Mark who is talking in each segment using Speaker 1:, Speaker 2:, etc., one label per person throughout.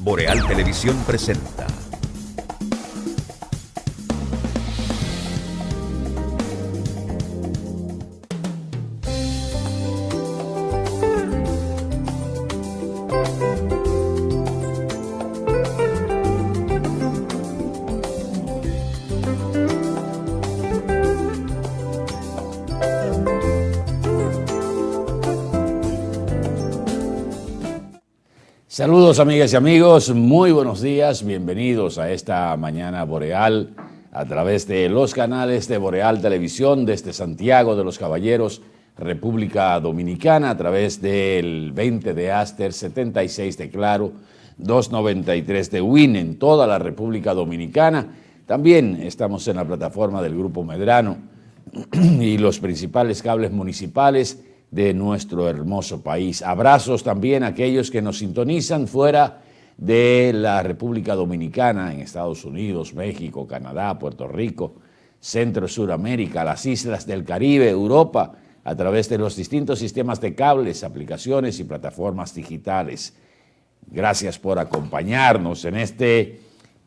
Speaker 1: Boreal Televisión presenta.
Speaker 2: Saludos amigas y amigos, muy buenos días, bienvenidos a esta mañana boreal a través de los canales de Boreal Televisión desde Santiago de los Caballeros, República Dominicana, a través del 20 de Aster, 76 de Claro, 293 de Win en toda la República Dominicana. También estamos en la plataforma del Grupo Medrano y los principales cables municipales de nuestro hermoso país. Abrazos también a aquellos que nos sintonizan fuera de la República Dominicana, en Estados Unidos, México, Canadá, Puerto Rico, Centro, Suramérica, las islas del Caribe, Europa, a través de los distintos sistemas de cables, aplicaciones y plataformas digitales. Gracias por acompañarnos en este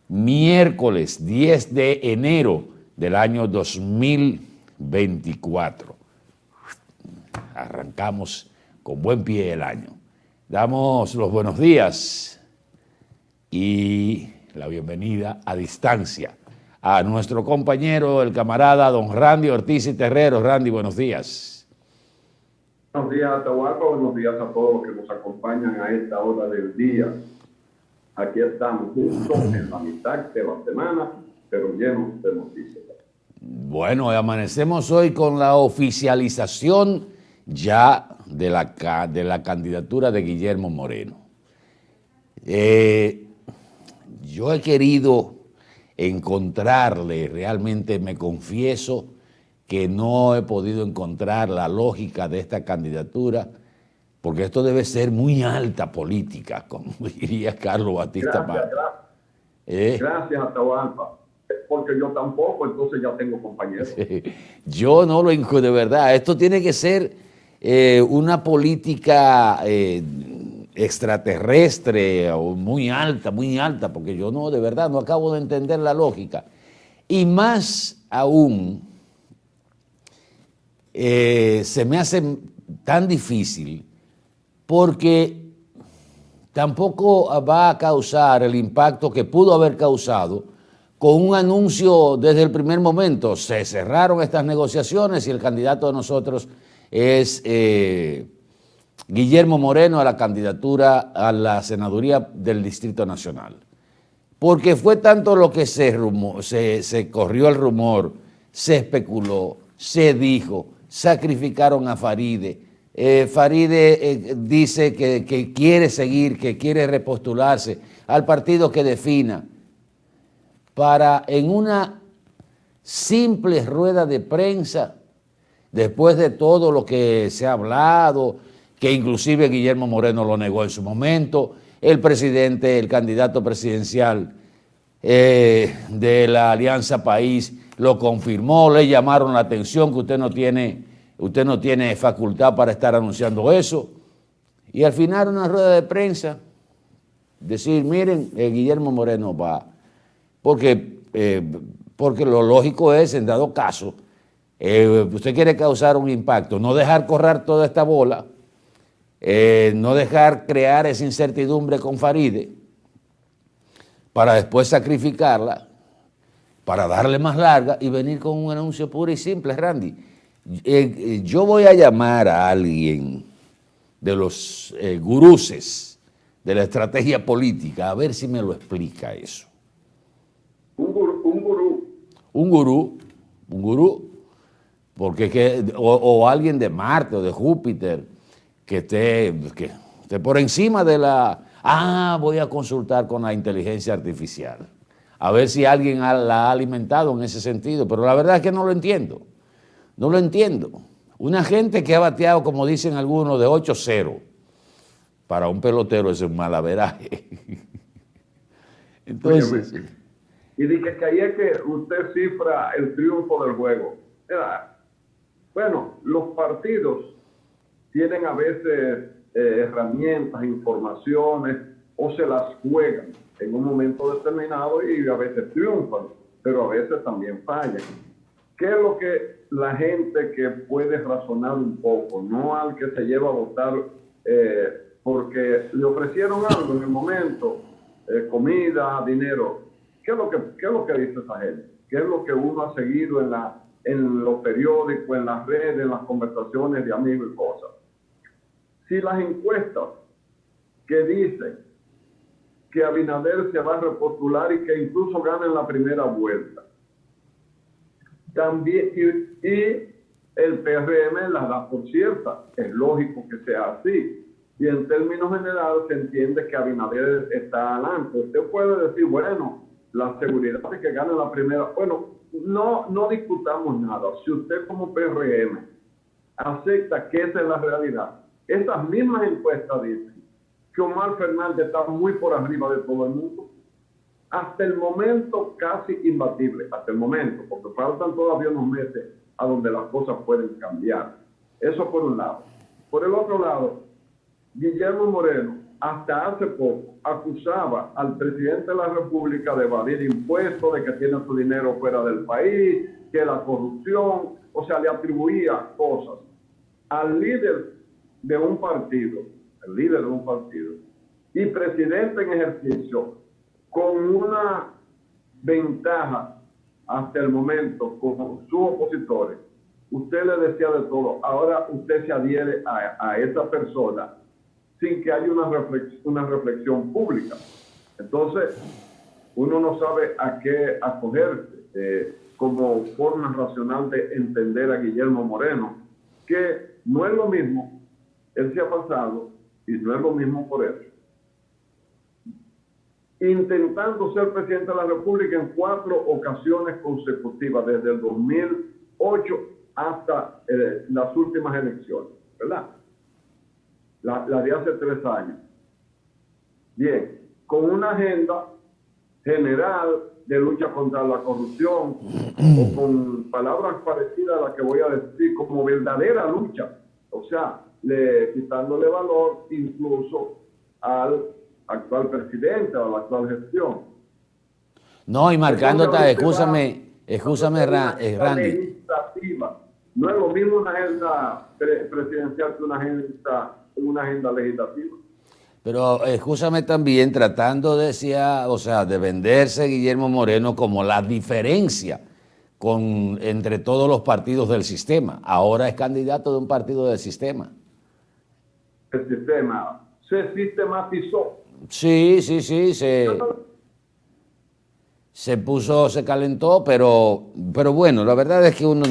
Speaker 2: miércoles 10 de enero del año 2024. Arrancamos con buen pie el año. Damos los buenos días y la bienvenida a distancia a nuestro compañero, el camarada don Randy Ortiz y Terrero. Randy, buenos días.
Speaker 3: Buenos días, Atahualpa. Buenos días a todos los que nos acompañan a esta hora del día. Aquí estamos justo en la mitad de la semana, pero llenos de noticias.
Speaker 2: Bueno, amanecemos hoy con la oficialización ya de la candidatura de Guillermo Moreno. Yo he querido encontrarle, realmente me confieso que no he podido encontrar la lógica de esta candidatura, porque esto debe ser muy alta política, como diría Carlos Batista.
Speaker 3: Gracias, Atahualpa. Porque yo tampoco, entonces ya tengo compañeros.
Speaker 2: Yo no lo encuentro, de verdad. Esto tiene que ser una política extraterrestre o muy alta, porque yo no, de verdad, no acabo de entender la lógica. Y más aún, se me hace tan difícil porque tampoco va a causar el impacto que pudo haber causado con un anuncio desde el primer momento. Se cerraron estas negociaciones y el candidato de nosotros es Guillermo Moreno a la candidatura a la senaduría del Distrito Nacional. Porque fue tanto lo que se corrió el rumor, se especuló, se dijo, sacrificaron a Faride. Faride dice que quiere seguir, que quiere repostularse al partido que defina, para en una simple rueda de prensa, después de todo lo que se ha hablado, que inclusive Guillermo Moreno lo negó en su momento, el presidente, el candidato presidencial de la Alianza País lo confirmó, le llamaron la atención que usted no tiene facultad para estar anunciando eso, y al final una rueda de prensa, decir, miren, Guillermo Moreno va, porque lo lógico es, en dado caso, usted quiere causar un impacto, no dejar correr toda esta bola, no dejar crear esa incertidumbre con Faride para después sacrificarla, para darle más larga y venir con un anuncio puro y simple. Randy, yo voy a llamar a alguien de los guruses de la estrategia política a ver si me lo explica eso. Un gurú, porque o alguien de Marte o de Júpiter que esté por encima de voy a consultar con la inteligencia artificial, a ver si alguien la ha alimentado en ese sentido, pero la verdad es que no lo entiendo. Una gente que ha bateado, como dicen algunos, de 8-0, para un pelotero es un malaveraje. Entonces...
Speaker 3: Y dije que ahí es que usted cifra el triunfo del juego. Bueno, los partidos tienen a veces herramientas, informaciones o se las juegan en un momento determinado y a veces triunfan, pero a veces también fallan. ¿Qué es lo que la gente que puede razonar un poco, no al que se lleva a votar porque le ofrecieron algo en el momento, comida, dinero? ¿Qué es lo que dice esa gente? ¿Qué es lo que uno ha seguido en los periódicos, en las redes, en las conversaciones de amigos y cosas? Si las encuestas que dicen que Abinader se va a repostular y que incluso gana en la primera vuelta, también, y el PRM la da por cierta, es lógico que sea así, y en términos generales se entiende que Abinader está adelante. Usted puede decir, bueno, la seguridad de que gane la primera, bueno, no discutamos nada. Si usted como PRM acepta que esa es la realidad, esas mismas encuestas dicen que Omar Fernández está muy por arriba de todo el mundo, hasta el momento casi imbatible, hasta el momento, porque faltan todavía unos meses a donde las cosas pueden cambiar. Eso por un lado. Por el otro lado, Guillermo Moreno hasta hace poco acusaba al presidente de la República de evadir impuestos, de que tiene su dinero fuera del país, que la corrupción, o sea, le atribuía cosas al líder de un partido, el líder de un partido, y presidente en ejercicio, con una ventaja hasta el momento con sus opositores. Usted le decía de todo, ahora usted se adhiere a esa persona sin que haya una reflexión pública. Entonces, uno no sabe a qué acogerse como forma racional de entender a Guillermo Moreno, que no es lo mismo, él se ha pasado, y no es lo mismo por eso, intentando ser presidente de la República en 4 ocasiones consecutivas, desde el 2008 hasta las últimas elecciones, ¿verdad? La de hace 3 años. Bien, con una agenda general de lucha contra la corrupción, o con palabras parecidas a las que voy a decir, como verdadera lucha, o sea, quitándole valor incluso al actual presidente o a la actual gestión.
Speaker 2: No, y marcándote, escúchame, Randy.
Speaker 3: No es lo mismo una agenda presidencial que una agenda legislativa.
Speaker 2: Pero escúchame también, tratando de venderse Guillermo Moreno como la diferencia entre todos los partidos del sistema. Ahora es candidato de un partido del sistema.
Speaker 3: El sistema se sistematizó.
Speaker 2: Sí, se calentó, pero bueno, la verdad es que uno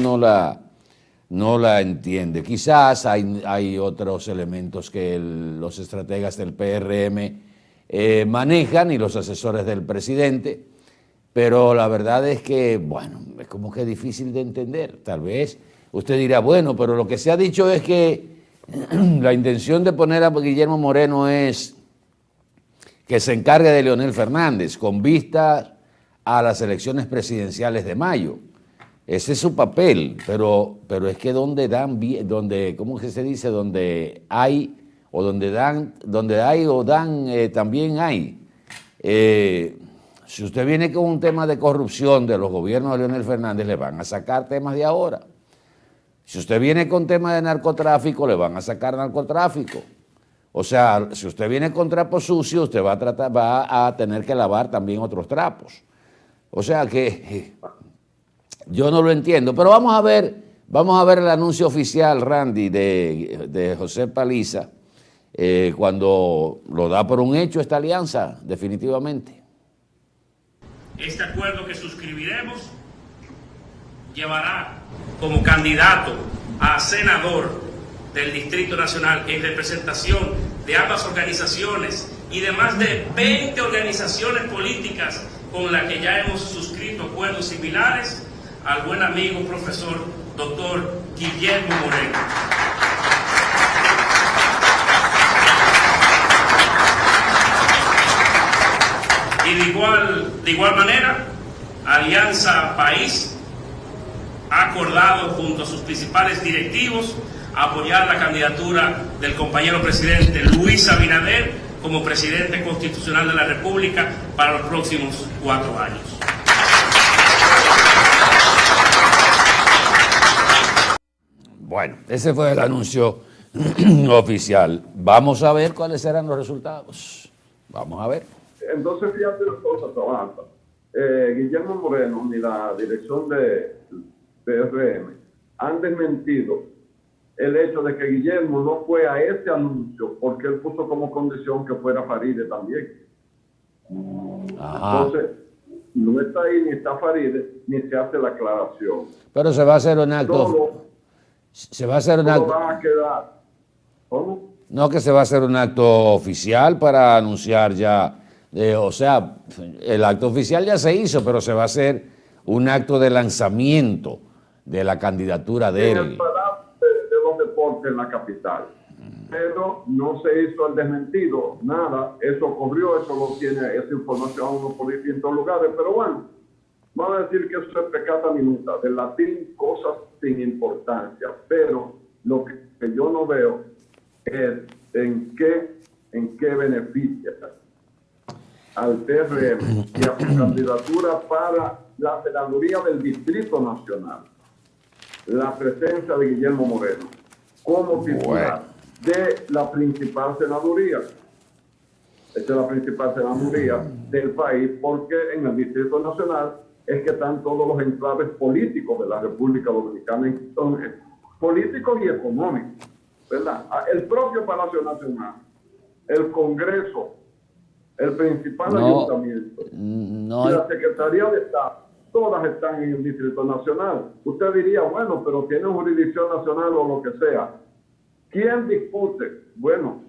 Speaker 2: no la entiende. Quizás hay otros elementos que los estrategas del PRM manejan y los asesores del presidente, pero la verdad es que, bueno, es como que difícil de entender. Tal vez usted dirá, bueno, pero lo que se ha dicho es que la intención de poner a Guillermo Moreno es que se encargue de Leonel Fernández con vista a las elecciones presidenciales de mayo. Ese es su papel, pero es que donde hay o dan, también hay. Si usted viene con un tema de corrupción de los gobiernos de Leonel Fernández, le van a sacar temas de ahora. Si usted viene con temas de narcotráfico, le van a sacar narcotráfico. O sea, si usted viene con trapos sucios, usted va a tener que lavar también otros trapos. O sea que yo no lo entiendo. Pero vamos a ver el anuncio oficial, Randy, de José Paliza, cuando lo da por un hecho esta alianza, definitivamente.
Speaker 4: Este acuerdo que suscribiremos llevará como candidato a senador del Distrito Nacional en representación de ambas organizaciones y de más de 20 organizaciones políticas con las que ya hemos suscrito acuerdos similares, al buen amigo profesor doctor Guillermo Moreno. Y de igual manera, Alianza País ha acordado junto a sus principales directivos apoyar la candidatura del compañero presidente Luis Abinader como presidente constitucional de la República para los próximos 4 años.
Speaker 2: Bueno, ese fue el anuncio oficial. Vamos a ver cuáles serán los resultados. Vamos a ver.
Speaker 3: Entonces, fíjate las cosas, avanza. Guillermo Moreno ni la dirección de PRM han desmentido el hecho de que Guillermo no fue a ese anuncio porque él puso como condición que fuera Faride también.
Speaker 2: Ajá.
Speaker 3: Entonces, no está ahí ni está Faride ni se hace la aclaración.
Speaker 2: Pero se va a hacer un acto.
Speaker 3: Todo
Speaker 2: Se va a hacer un acto.
Speaker 3: va a quedar. ¿Cómo?
Speaker 2: No, que se va a hacer un acto oficial para anunciar ya. O sea, el acto oficial ya se hizo, pero se va a hacer un acto de lanzamiento de la candidatura de
Speaker 3: En
Speaker 2: él.
Speaker 3: el Palacio de los Deportes en la capital. Pero no se hizo el desmentido, nada, eso ocurrió, eso lo tiene, esa información uno por distintos lugares, pero bueno, vamos a decir que eso es pecata minuta, del latín cosas sin importancia, pero lo que yo no veo es en qué beneficia al PRM y a su candidatura para la senaduría del Distrito Nacional la presencia de Guillermo Moreno como titular de la principal senaduría. Esta es la principal senaduría del país porque en el Distrito Nacional es que están todos los enclaves políticos de la República Dominicana, son políticos y económicos, ¿verdad? El propio Palacio Nacional, el Congreso, el principal ayuntamiento y la Secretaría de Estado, todas están en el Distrito Nacional. Usted diría, bueno, pero tiene jurisdicción nacional o lo que sea. ¿Quién discute? Bueno,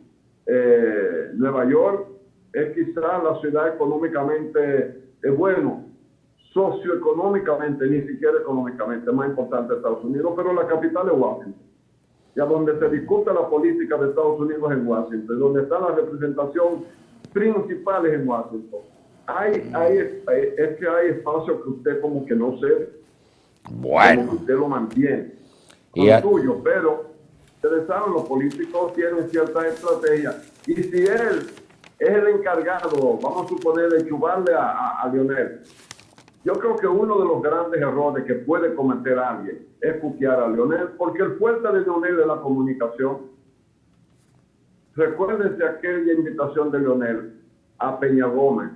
Speaker 3: Nueva York es quizás la ciudad económicamente, bueno, socioeconómicamente, ni siquiera económicamente, más importante de Estados Unidos, pero la capital es Washington. Y a donde se discute la política de Estados Unidos es en Washington, donde está la representación principal es en Washington. Es que hay espacio que usted como que no sé,
Speaker 2: Bueno.
Speaker 3: como que usted lo mantiene
Speaker 2: Y
Speaker 3: con tuyo, pero ustedes saben, los políticos tienen ciertas estrategias, y si él es el encargado, vamos a suponer, de chubarle a Leonel, yo creo que uno de los grandes errores que puede cometer alguien es cuquear a Leonel, porque el fuerte de Leonel es la comunicación. Recuérdense aquella invitación de Leonel a Peña Gómez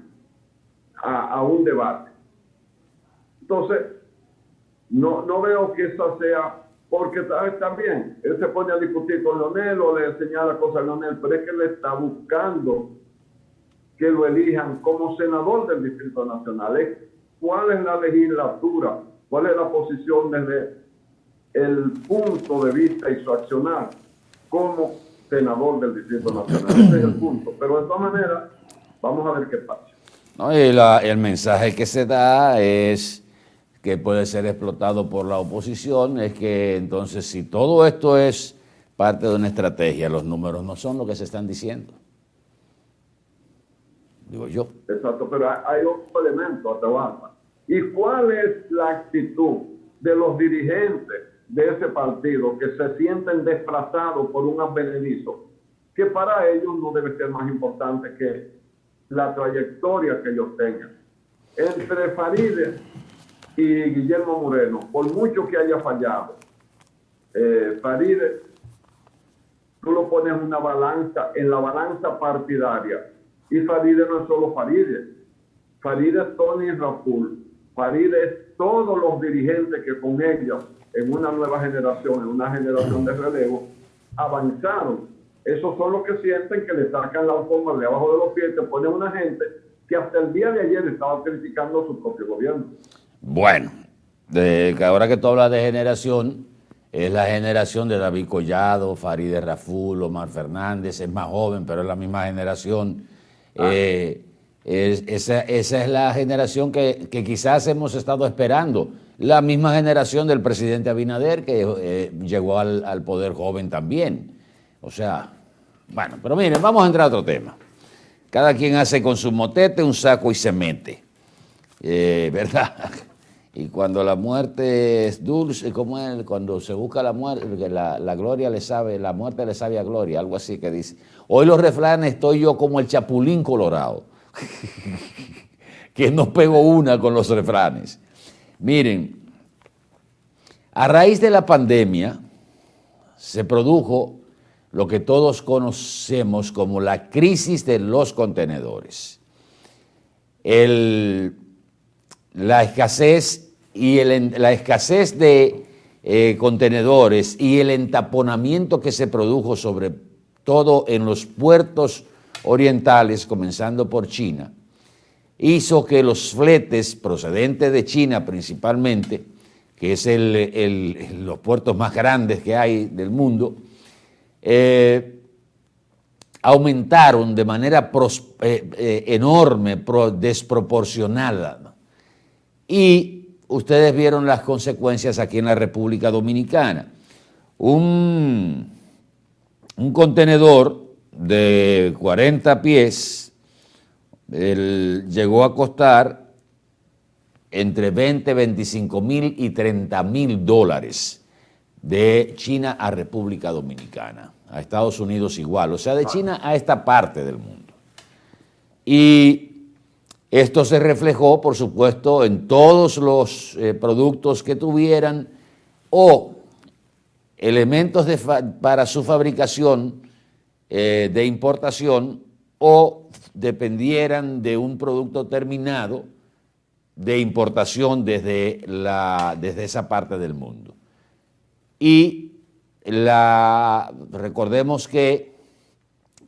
Speaker 3: a un debate. Entonces, no veo que esa sea, porque está bien, él se pone a discutir con Leonel o le señala cosas a Leonel, pero es que le está buscando que lo elijan como senador del Distrito Nacional. ¿Cuál es la legislatura? ¿Cuál es la posición desde el punto de vista y su accionar como senador del Distrito Nacional? Ese es el punto. Pero de todas maneras, vamos a ver qué pasa.
Speaker 2: No, y el mensaje que se da es que puede ser explotado por la oposición, es que entonces si todo esto es parte de una estrategia, los números no son lo que se están diciendo. Digo yo.
Speaker 3: Exacto, pero hay otro elemento, Atahualpa. ¿Y cuál es la actitud de los dirigentes de ese partido que se sienten desplazados por un advenedizo que para ellos no debe ser más importante que la trayectoria que ellos tengan? Entre Faride y Guillermo Moreno, por mucho que haya fallado, Faride, tú lo pones en una balanza, en la balanza partidaria, y Faride no es solo Faride. Faride es Tony Raful, Faride es todos los dirigentes que con ellos, en una nueva generación, en una generación de relevo, avanzaron. Esos son los que sienten que le sacan la alfombra de abajo de los pies, te ponen una gente que hasta el día de ayer estaba criticando su propio gobierno.
Speaker 2: Bueno, ahora que tú hablas de generación, es la generación de David Collado, Faride Raful, Omar Fernández, es más joven, pero es la misma generación. Esa es la generación que quizás hemos estado esperando. La misma generación del presidente Abinader, que llegó al poder joven también. O sea, bueno, pero miren, vamos a entrar a otro tema. Cada quien hace con su motete un saco y se mete, ¿verdad? Y cuando la muerte es dulce, como es, cuando se busca la muerte, la gloria le sabe, la muerte le sabe a gloria, algo así que dice. Hoy los refranes estoy yo como el chapulín colorado, que no pego una con los refranes. Miren, a raíz de la pandemia se produjo lo que todos conocemos como la crisis de los contenedores. La escasez de contenedores y el entaponamiento que se produjo sobre todo en los puertos orientales, comenzando por China, hizo que los fletes procedentes de China principalmente, que es los puertos más grandes que hay del mundo, aumentaron de manera enorme, desproporcionada. Y ustedes vieron las consecuencias aquí en la República Dominicana. Un contenedor de 40 pies llegó a costar entre 20, 25 mil y 30 mil dólares de China a República Dominicana, a Estados Unidos igual, o sea, de China a esta parte del mundo. Y esto se reflejó, por supuesto, en todos los productos que tuvieran o elementos para su fabricación de importación o dependieran de un producto terminado de importación desde esa parte del mundo. Y recordemos que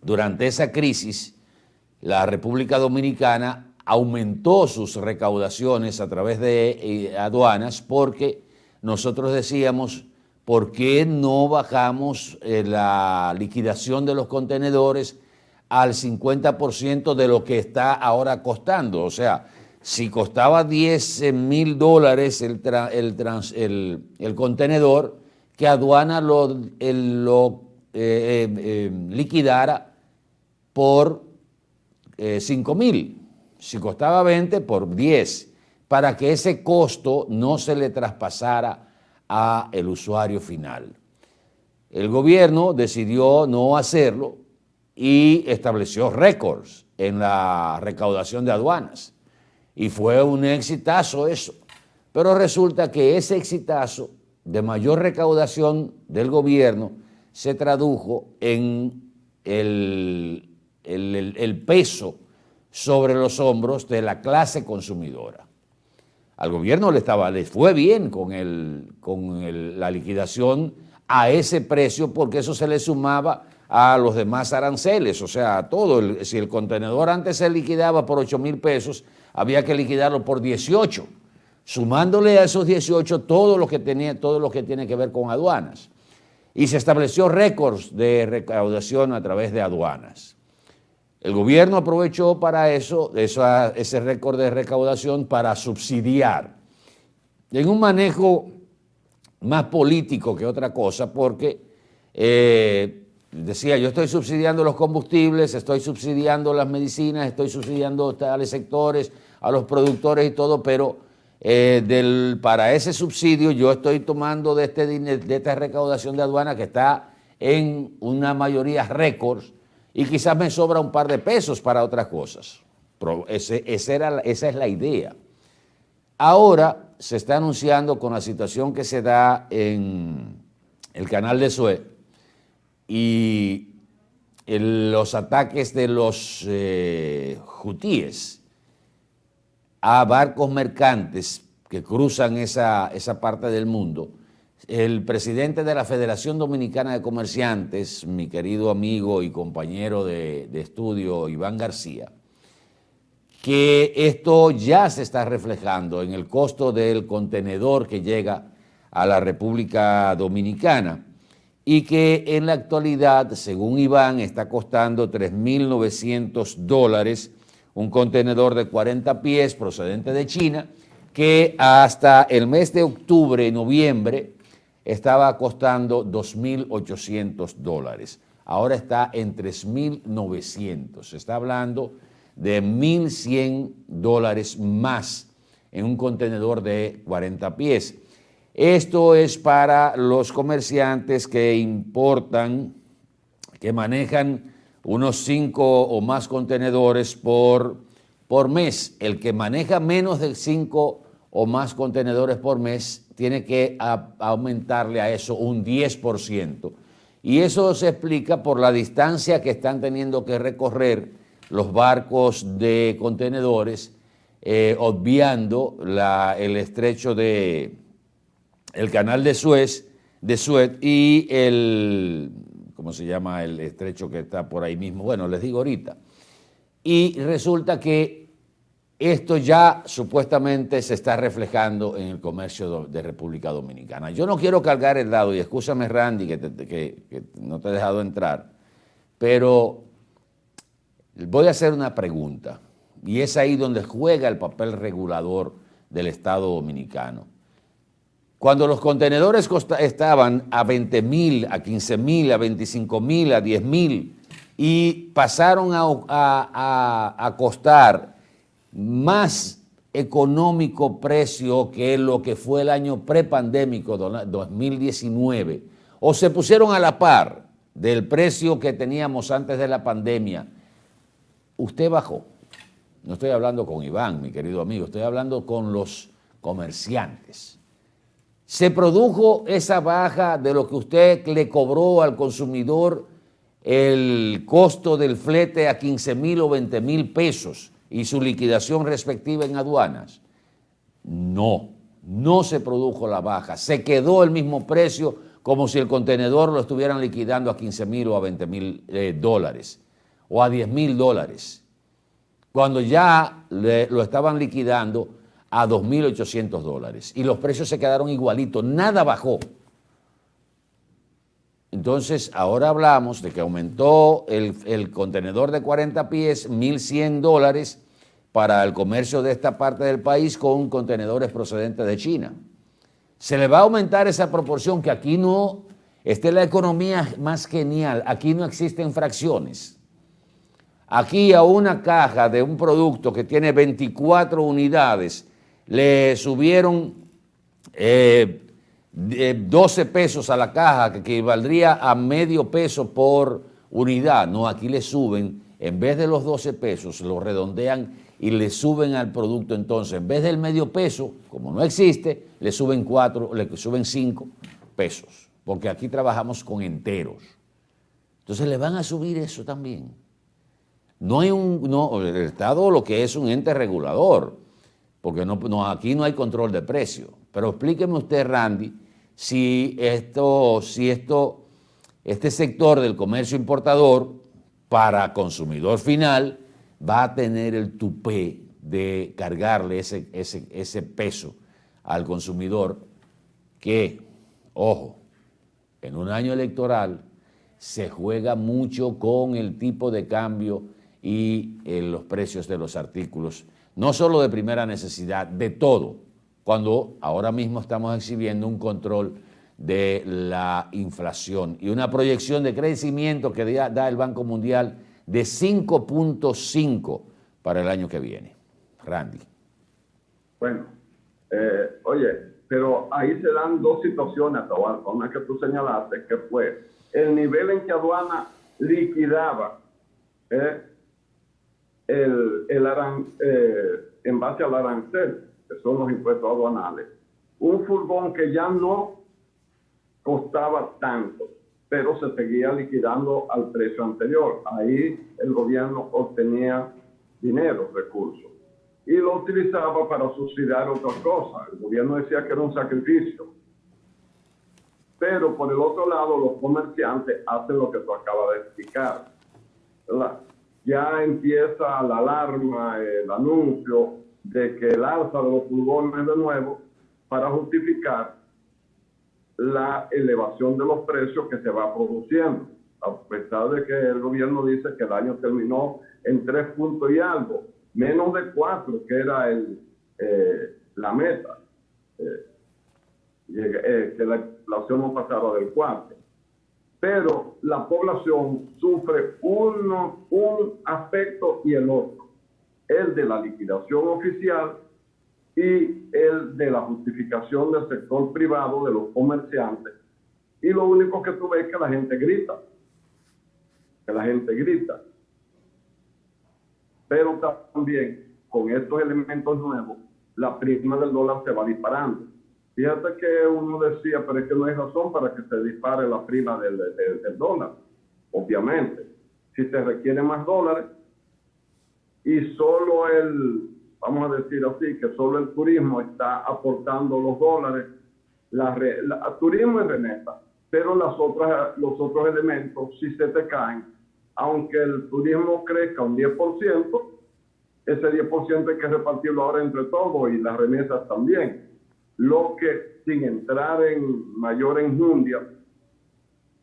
Speaker 2: durante esa crisis la República Dominicana aumentó sus recaudaciones a través de aduanas porque nosotros decíamos, ¿por qué no bajamos la liquidación de los contenedores al 50% de lo que está ahora costando? O sea, si costaba 10 mil dólares el contenedor, que aduana lo liquidara por 5 mil. Si costaba 20, por 10, para que ese costo no se le traspasara al usuario final. El gobierno decidió no hacerlo y estableció récords en la recaudación de aduanas. Y fue un exitazo eso. Pero resulta que ese exitazo de mayor recaudación del gobierno se tradujo en el peso sobre los hombros de la clase consumidora. Al gobierno le fue bien con la liquidación a ese precio porque eso se le sumaba a los demás aranceles, o sea, todo. Si el contenedor antes se liquidaba por 8 mil pesos, había que liquidarlo por 18, sumándole a esos 18 todo lo que tiene que ver con aduanas. Y se estableció récords de recaudación a través de aduanas. El gobierno aprovechó para ese récord de recaudación para subsidiar, en un manejo más político que otra cosa, porque decía, yo estoy subsidiando los combustibles, estoy subsidiando las medicinas, estoy subsidiando tales sectores, a los productores y todo, pero para ese subsidio yo estoy tomando de esta recaudación de aduana que está en una mayoría récords, y quizás me sobra un par de pesos para otras cosas. Esa es la idea. Ahora se está anunciando con la situación que se da en el canal de Suez y los ataques de los hutíes a barcos mercantes que cruzan esa parte del mundo. El presidente de la Federación Dominicana de Comerciantes, mi querido amigo y compañero de estudio Iván García, que esto ya se está reflejando en el costo del contenedor que llega a la República Dominicana y que en la actualidad, según Iván, está costando $3.900 un contenedor de 40 pies procedente de China, que hasta el mes de octubre, noviembre, estaba costando $2.800. Ahora está en $3.900. Se está hablando de $1.100 más en un contenedor de 40 pies. Esto es para los comerciantes que importan, que manejan unos 5 o más contenedores por mes. El que maneja menos de 5 o más contenedores por mes tiene que aumentarle a eso un 10%. Y eso se explica por la distancia que están teniendo que recorrer los barcos de contenedores, obviando el estrecho el canal de Suez y ¿cómo se llama? El estrecho que está por ahí mismo. Bueno, les digo ahorita. Y resulta que esto ya supuestamente se está reflejando en el comercio de República Dominicana. Yo no quiero cargar el dado, y escúchame, Randy, que no te he dejado entrar, pero voy a hacer una pregunta, y es ahí donde juega el papel regulador del Estado Dominicano. Cuando los contenedores estaban a 20,000, a 15,000, a 25,000, a 10,000 y pasaron a costar más económico precio que lo que fue el año prepandémico 2019, o se pusieron a la par del precio que teníamos antes de la pandemia, usted bajó. No estoy hablando con Iván, mi querido amigo, estoy hablando con los comerciantes. Se produjo esa baja de lo que usted le cobró al consumidor el costo del flete a 15,000 o 20,000 pesos y su liquidación respectiva en aduanas. No se produjo la baja. Se quedó el mismo precio como si el contenedor lo estuvieran liquidando a 15,000 o a 20,000 dólares o a 10,000 dólares, cuando ya lo estaban liquidando a 2,800 dólares y los precios se quedaron igualitos, nada bajó. Entonces, ahora hablamos de que aumentó el contenedor de 40 pies, 1,100 dólares para el comercio de esta parte del país con contenedores procedentes de China. Se le va a aumentar esa proporción, que aquí no, esta es la economía más genial, aquí no existen fracciones. Aquí a una caja de un producto que tiene 24 unidades, le subieron 12 pesos a la caja, que equivaldría a medio peso por unidad. No, aquí le suben, en vez de los 12 pesos, lo redondean y le suben al producto. Entonces, en vez del medio peso, como no existe, le suben 5 pesos, porque aquí trabajamos con enteros. Entonces, le van a subir eso también. El Estado lo que es un ente regulador, porque aquí no hay control de precio. Pero explíqueme usted, Randy, si este sector del comercio importador para consumidor final va a tener el tupé de cargarle ese peso al consumidor que, ojo, en un año electoral se juega mucho con el tipo de cambio y los precios de los artículos, no solo de primera necesidad, de todo, cuando ahora mismo estamos exhibiendo un control de la inflación y una proyección de crecimiento que da el Banco Mundial de 5.5 para el año que viene. Randy.
Speaker 3: Bueno, oye, pero ahí se dan dos situaciones, Atahualpa. Una que tú señalaste, que fue el nivel en que aduana liquidaba en base al arancel, que son los impuestos aduanales. Un furgón que ya no costaba tanto, pero se seguía liquidando al precio anterior. Ahí el gobierno obtenía dinero, recursos, y lo utilizaba para subsidiar otras cosas. El gobierno decía que era un sacrificio. Pero por el otro lado, los comerciantes hacen lo que tú acabas de explicar, ¿verdad? Ya empieza la alarma, el anuncio de que el alza de los furgones de nuevo para justificar la elevación de los precios que se va produciendo, a pesar de que el gobierno dice que el año terminó en 3 puntos y algo, menos de 4, que era la meta, que la inflación no pasara del 4. Pero la población sufre un aspecto y el otro, el de la liquidación oficial y el de la justificación del sector privado, de los comerciantes. Y lo único que tú ves es que la gente grita. Pero también, con estos elementos nuevos, la prima del dólar se va disparando. Fíjate que uno decía, pero es que no hay razón para que se dispare la prima del dólar. Obviamente, si se requieren más dólares y solo vamos a decir así, que solo el turismo está aportando los dólares, turismo y remesa, pero los otros elementos, si se te caen, aunque el turismo crezca un 10%, ese 10% hay que repartirlo ahora entre todos y las remesas también. Lo que, sin entrar en mayor enjundia,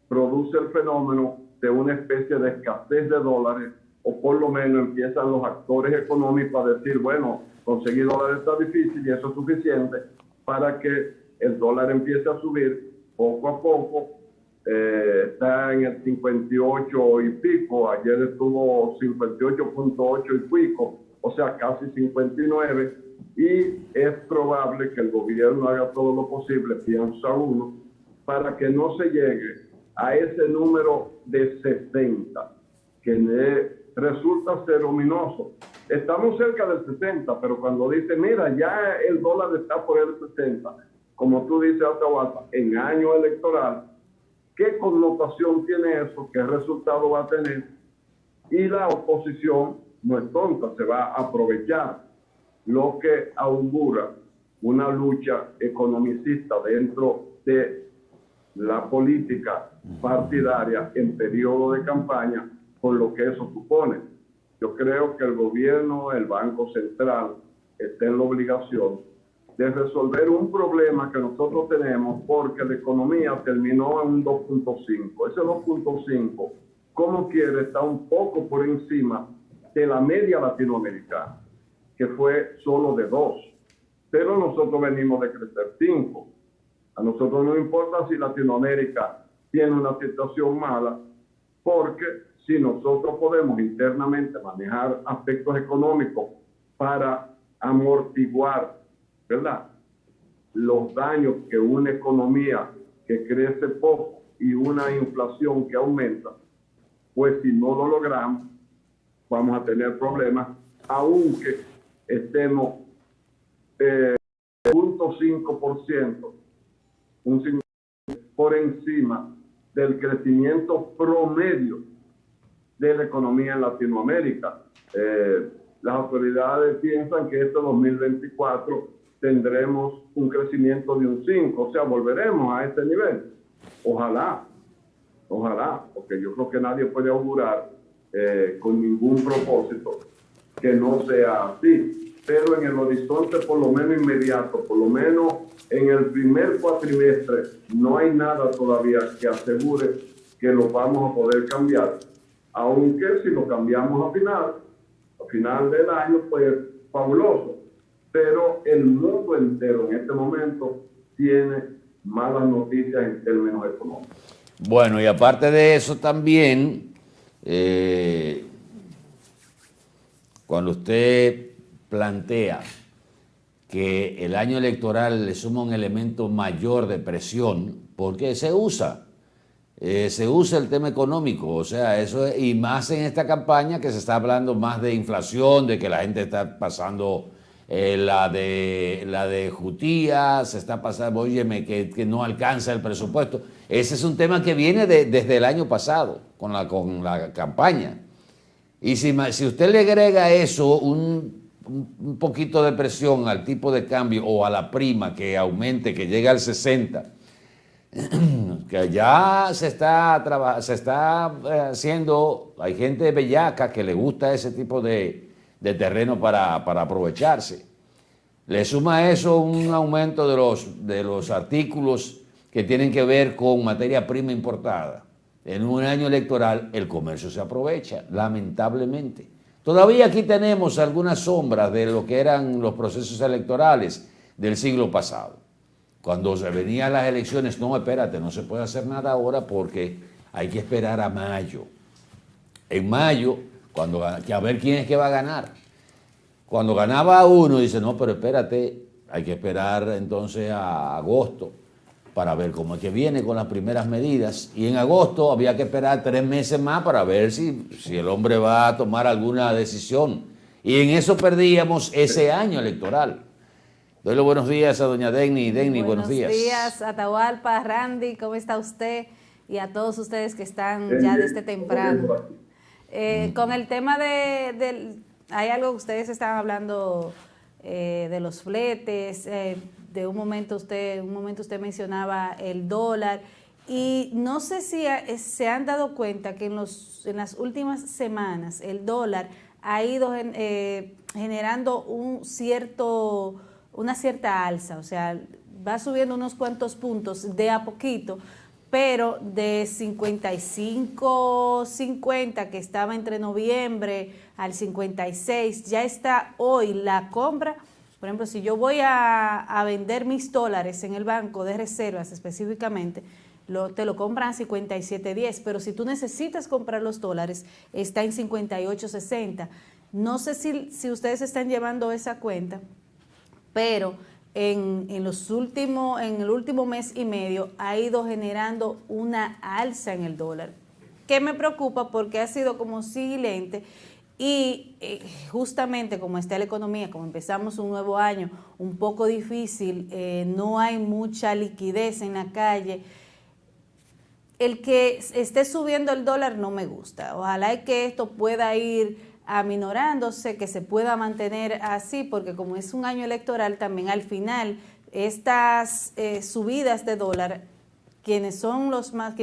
Speaker 3: produce el fenómeno de una especie de escasez de dólares, o por lo menos empiezan los actores económicos a decir, bueno, conseguir dólares está difícil y eso es suficiente para que el dólar empiece a subir poco a poco. Está en el 58 y pico, ayer estuvo 58.8 y pico, o sea, casi 59, y es probable que el gobierno haga todo lo posible, piensa uno, para que no se llegue a ese número de 60, que resulta ser ominoso. Estamos cerca del 60, pero cuando dice, mira, ya el dólar está por el 60, como tú dices, Atahualpa, en año electoral, ¿qué connotación tiene eso? ¿Qué resultado va a tener? Y la oposición no es tonta, se va a aprovechar, lo que augura una lucha economicista dentro de la política partidaria en periodo de campaña, con lo que eso supone. Yo creo que el gobierno, el Banco Central, está en la obligación de resolver un problema que nosotros tenemos, porque la economía terminó en un 2.5. Ese 2.5, como quiere, está un poco por encima de la media latinoamericana, que fue solo de 2. Pero nosotros venimos de crecer 5. A nosotros no importa si Latinoamérica tiene una situación mala, porque si nosotros podemos internamente manejar aspectos económicos para amortiguar, ¿verdad?, los daños que una economía que crece poco y una inflación que aumenta, pues si no lo logramos, vamos a tener problemas, aunque estemos 0.5%, un 5% por encima del crecimiento promedio de la economía en Latinoamérica. Las autoridades piensan que este 2024 tendremos un crecimiento de un 5, o sea, volveremos a ese nivel. Ojalá, porque yo creo que nadie puede augurar con ningún propósito que no sea así. Pero en el horizonte, por lo menos inmediato, por lo menos en el primer cuatrimestre, no hay nada todavía que asegure que lo vamos a poder cambiar. Aunque si lo cambiamos a final del año, pues fabuloso. Pero el mundo entero en este momento tiene malas noticias en términos económicos.
Speaker 2: Bueno, y aparte de eso también, cuando usted plantea que el año electoral le suma un elemento mayor de presión, porque se usa el tema económico, o sea, eso y más en esta campaña que se está hablando más de inflación, de que la gente está pasando la de Jutía, se está pasando, óyeme, que no alcanza el presupuesto. Ese es un tema que viene desde el año pasado, con la campaña. Y si usted le agrega eso, un poquito de presión al tipo de cambio o a la prima que aumente, que llegue al 60, que ya se está haciendo, hay gente bellaca que le gusta ese tipo de terreno para aprovecharse. Le suma a eso un aumento de los artículos que tienen que ver con materia prima importada. En un año electoral el comercio se aprovecha, lamentablemente. Todavía aquí tenemos algunas sombras de lo que eran los procesos electorales del siglo pasado. Cuando se venían las elecciones, no, espérate, no se puede hacer nada ahora porque hay que esperar a mayo. En mayo, a ver quién es que va a ganar. cuando ganaba uno, dice, no, pero espérate, hay que esperar entonces a agosto para ver cómo es que viene con las primeras medidas. Y en agosto había que esperar 3 meses más para ver si el hombre va a tomar alguna decisión. Y en eso perdíamos ese año electoral. Doy los buenos días a doña Denny. Denny, buenos días.
Speaker 5: Buenos días, Atahualpa, Randy, ¿cómo está usted? Y a todos ustedes que están ya desde temprano. Con el tema hay algo que ustedes estaban hablando de los fletes, de un momento usted mencionaba el dólar, y no sé si se han dado cuenta que en las últimas semanas el dólar ha ido generando una cierta alza, o sea, va subiendo unos cuantos puntos de a poquito, pero de 55.50 que estaba entre noviembre al 56, ya está hoy la compra. Por ejemplo, si yo voy a vender mis dólares en el banco de reservas específicamente, te lo compran a 57.10, pero si tú necesitas comprar los dólares, está en 58.60. No sé si ustedes están llevando esa cuenta, pero en el último mes y medio ha ido generando una alza en el dólar, que me preocupa porque ha sido como silente. Y justamente como está la economía, como empezamos un nuevo año un poco difícil, no hay mucha liquidez en la calle, el que esté subiendo el dólar no me gusta. Ojalá que esto pueda ir aminorándose, que se pueda mantener así, porque como es un año electoral, también al final estas subidas de dólar, quienes somos los más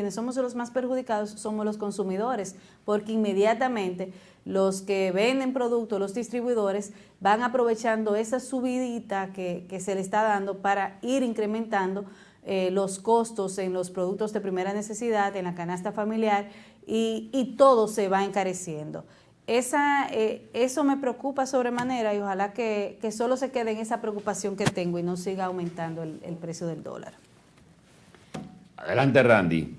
Speaker 5: perjudicados somos los consumidores, porque inmediatamente los que venden productos, los distribuidores, van aprovechando esa subidita que se le está dando para ir incrementando los costos en los productos de primera necesidad, en la canasta familiar, y todo se va encareciendo. Eso me preocupa sobremanera, y ojalá que solo se quede en esa preocupación que tengo y no siga aumentando el precio del dólar.
Speaker 2: Adelante, Randy.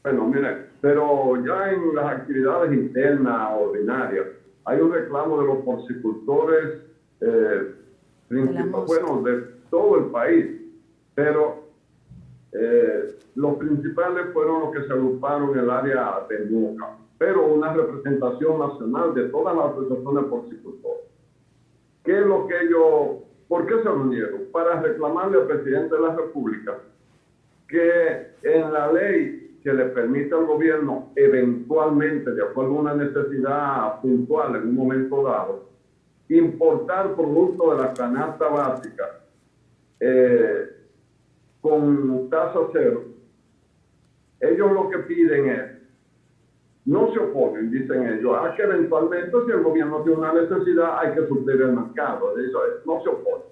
Speaker 3: Bueno, mire, pero ya en las actividades internas ordinarias hay un reclamo de los porcicultores, bueno, de todo el país, pero los principales fueron los que se agruparon en el área de Moca, pero una representación nacional de todas las asociaciones de porcicultores. ¿Qué es lo que por qué se reunieron? Para reclamarle al presidente de la República que en la ley que le permite al gobierno eventualmente, de acuerdo a una necesidad puntual en un momento dado, importar productos de la canasta básica con tasa cero, ellos lo que piden es, no se oponen, dicen ellos, a que eventualmente si el gobierno tiene una necesidad hay que suplir el mercado, eso es, no se oponen.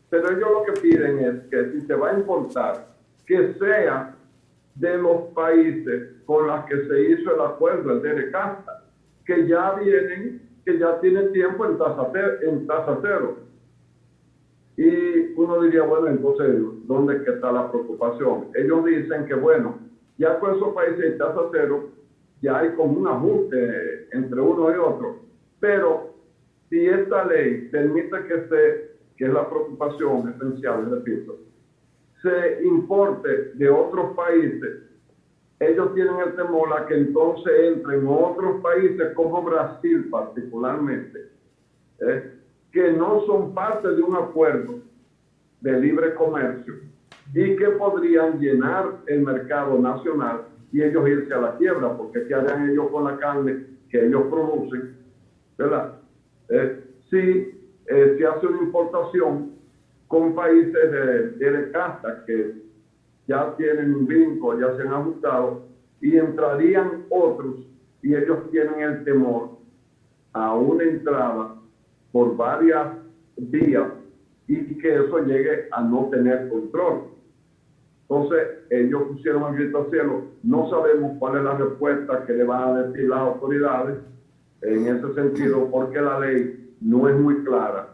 Speaker 3: Pero ellos lo que piden es que si se va a importar, que sea de los países con los que se hizo el acuerdo, el DERECAFTA, que ya tienen tiempo en tasa cero. Y uno diría, bueno, entonces, ¿dónde es que está la preocupación? Ellos dicen que, bueno, ya con esos países en tasa cero, ya hay como un ajuste entre uno y otro. Pero si esta ley permite que es la preocupación esencial, repito, se importe de otros países, ellos tienen el temor a que entonces entren otros países como Brasil particularmente, que no son parte de un acuerdo de libre comercio y que podrían llenar el mercado nacional y ellos irse a la quiebra, porque ¿qué harían ellos con la carne que ellos producen? ¿Verdad? Si se hace una importación con países de casta que ya tienen un vínculo, ya se han ajustado, y entrarían otros, y ellos tienen el temor a una entrada por varias vías y que eso llegue a no tener control. Entonces, ellos pusieron el grito al cielo. No sabemos cuál es la respuesta que le van a decir las autoridades en ese sentido, porque la ley no es muy clara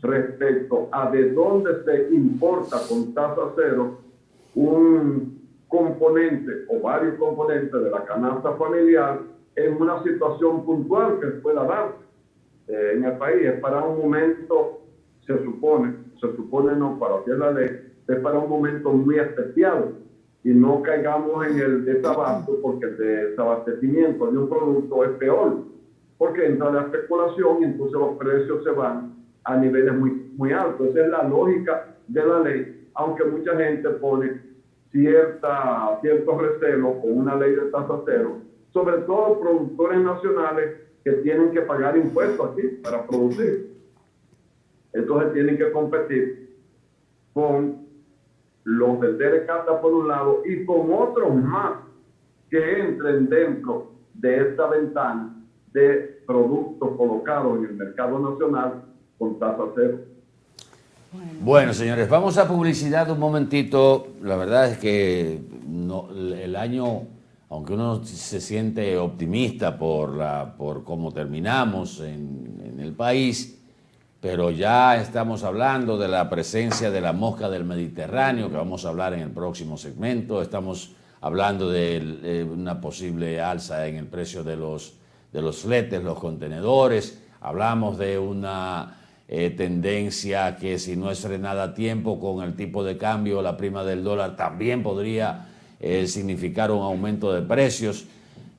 Speaker 3: respecto a de dónde se importa con tasa cero un componente o varios componentes de la canasta familiar en una situación puntual que pueda darse. en el país. Es para un momento, se supone no, para hacer la ley, es para un momento muy especial y no caigamos en el desabasto, porque el desabastecimiento de un producto es peor, porque entra la especulación y entonces los precios se van a niveles muy altos. Esa es la lógica de la ley, aunque mucha gente pone ciertos recelos con una ley de tasa cero, sobre todo productores nacionales que tienen que pagar impuestos aquí para producir. Entonces tienen que competir con los del DERECATA por un lado y con otros más que entren dentro de esta ventana de productos colocados en el mercado nacional con tasa cero.
Speaker 2: Bueno, señores, vamos a publicidad un momentito. La verdad es que el año, aunque uno se siente optimista por cómo terminamos en el país, pero ya estamos hablando de la presencia de la mosca del Mediterráneo, que vamos a hablar en el próximo segmento. Estamos hablando de una posible alza en el precio de los fletes, los contenedores. Hablamos de una tendencia que, si no es frenada a tiempo con el tipo de cambio, la prima del dólar, también podría significar un aumento de precios.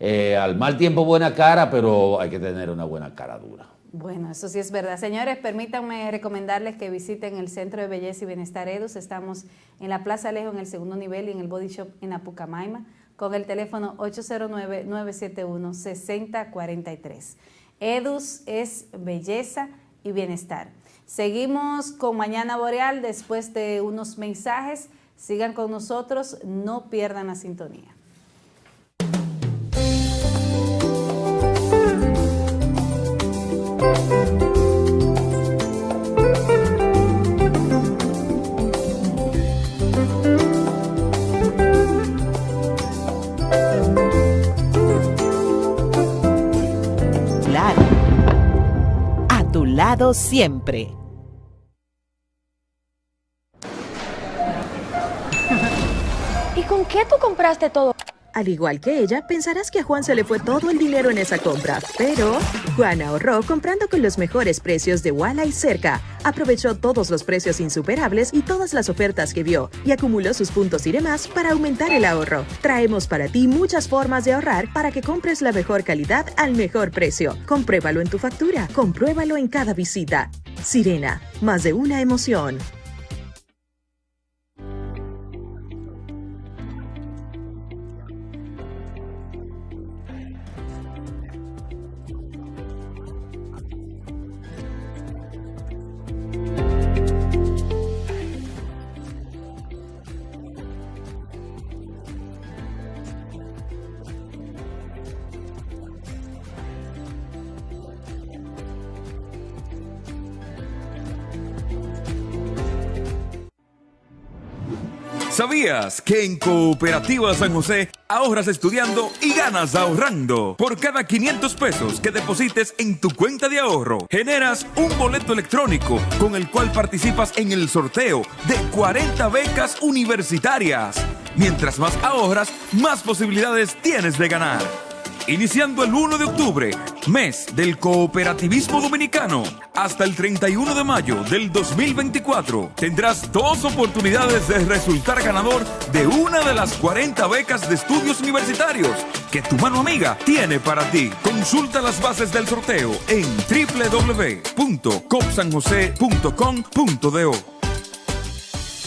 Speaker 2: Al mal tiempo buena cara, pero hay que tener una buena cara dura.
Speaker 5: Bueno, eso sí es verdad. Señores, permítanme recomendarles que visiten el Centro de Belleza y Bienestar EDUS. Estamos en la Plaza Alejo, en el segundo nivel, y en el Body Shop en Apucamaima, con el teléfono 809-971-6043. EDUS es belleza y bienestar. Seguimos con Mañana Boreal después de unos mensajes. Sigan con nosotros, no pierdan la sintonía.
Speaker 6: Claro, a tu lado siempre.
Speaker 7: ¿Y con qué tú compraste todo?
Speaker 8: Al igual que ella, pensarás que a Juan se le fue todo el dinero en esa compra, pero Juan ahorró comprando con los mejores precios de Walla y Cerca. Aprovechó todos los precios insuperables y todas las ofertas que vio y acumuló sus puntos y demás para aumentar el ahorro. Traemos para ti muchas formas de ahorrar para que compres la mejor calidad al mejor precio. Compruébalo en tu factura, compruébalo en cada visita. Sirena, más de una emoción.
Speaker 9: ¿Sabías que en Cooperativa San José ahorras estudiando y ganas ahorrando? Por cada 500 pesos que deposites en tu cuenta de ahorro, generas un boleto electrónico con el cual participas en el sorteo de 40 becas universitarias. Mientras más ahorras, más posibilidades tienes de ganar. Iniciando el 1 de octubre, mes del cooperativismo dominicano, hasta el 31 de mayo del 2024, tendrás 2 oportunidades de resultar ganador de una de las 40 becas de estudios universitarios que tu mano amiga tiene para ti. Consulta las bases del sorteo en www.copsanjose.com.do.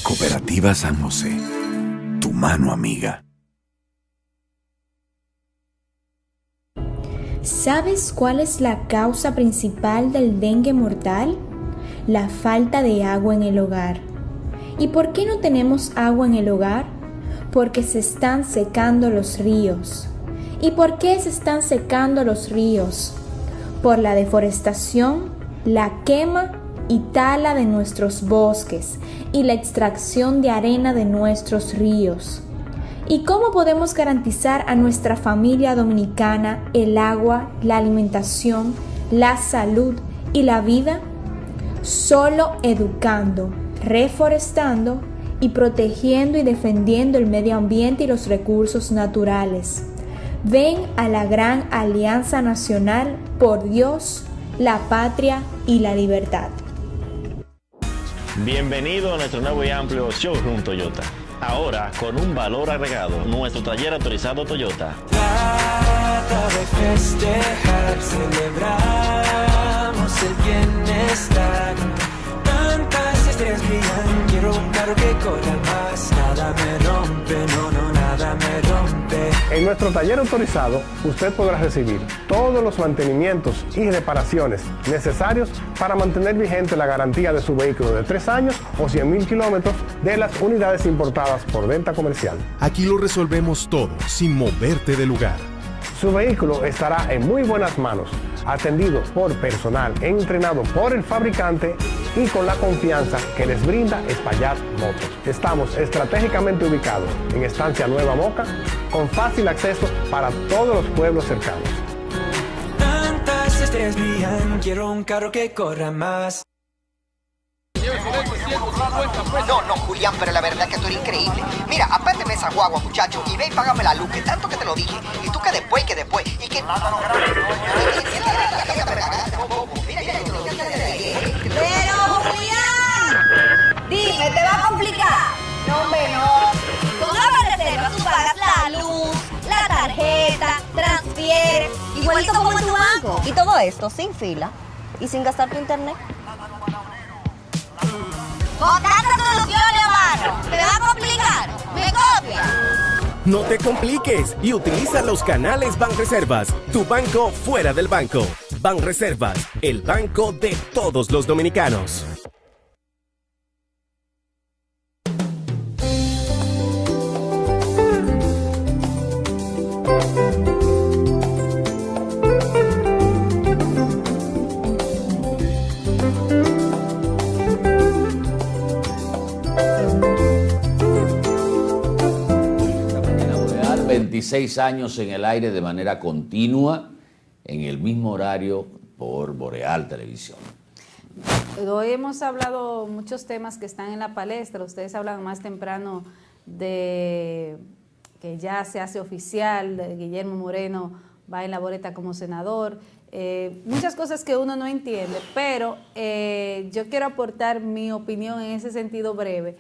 Speaker 1: Cooperativa San José, tu mano amiga.
Speaker 7: ¿Sabes cuál es la causa principal del dengue mortal? La falta de agua en el hogar. ¿Y por qué no tenemos agua en el hogar? Porque se están secando los ríos. ¿Y por qué se están secando los ríos? Por la deforestación, la quema y tala de nuestros bosques y la extracción de arena de nuestros ríos. ¿Y cómo podemos garantizar a nuestra familia dominicana el agua, la alimentación, la salud y la vida? Solo educando, reforestando y protegiendo y defendiendo el medio ambiente y los recursos naturales. Ven a la gran Alianza Nacional por Dios la patria y la libertad.
Speaker 10: Bienvenido a nuestro nuevo y amplio showroom Toyota. Ahora, con un valor agregado, nuestro taller autorizado Toyota.
Speaker 11: Trata de festejar, celebramos el bienestar. Tantas estrellas brillan, quiero un carro que corra más. Nada me rompe, no, nada me rompe.
Speaker 12: En nuestro taller autorizado, usted podrá recibir todos los mantenimientos y reparaciones necesarios para mantener vigente la garantía de su vehículo de 3 años o 100,000 kilómetros de las unidades importadas por venta comercial.
Speaker 13: Aquí lo resolvemos todo, sin moverte de lugar.
Speaker 12: Su vehículo estará en muy buenas manos, atendido por personal entrenado por el fabricante y con la confianza que les brinda Espaillat Motors. Estamos estratégicamente ubicados en Estancia Nueva Moca, con fácil acceso para todos los pueblos cercanos.
Speaker 11: Tantas estrellas brillan, quiero un carro que corra más.
Speaker 14: No, Julián, pero la verdad es que tú eres increíble. Mira, apárteme esa guagua, muchacho, y ve y págame la luz, que tanto que te lo dije. Y tú que después, y que...
Speaker 15: Pero, Julián, dime, ¿te va a complicar? No, hombre, no. Con AbanReservas tú pagas la luz, la tarjeta, transfieres, igualito como en tu banco. Y todo esto sin fila y sin gastar tu internet. Con tantas soluciones, mano, ¿te va a complicar? ¿Me copia?
Speaker 16: No te compliques y utiliza los canales Banreservas, tu banco fuera del banco. Banreservas, el banco de todos los dominicanos.
Speaker 2: Esta mañana Boreal, 26 años en el aire de manera continua, en el mismo horario por Boreal Televisión.
Speaker 5: Hoy hemos hablado muchos temas que están en la palestra. Ustedes hablan más temprano de que ya se hace oficial, Guillermo Moreno va en la boleta como senador. Muchas cosas que uno no entiende, pero yo quiero aportar mi opinión en ese sentido breve.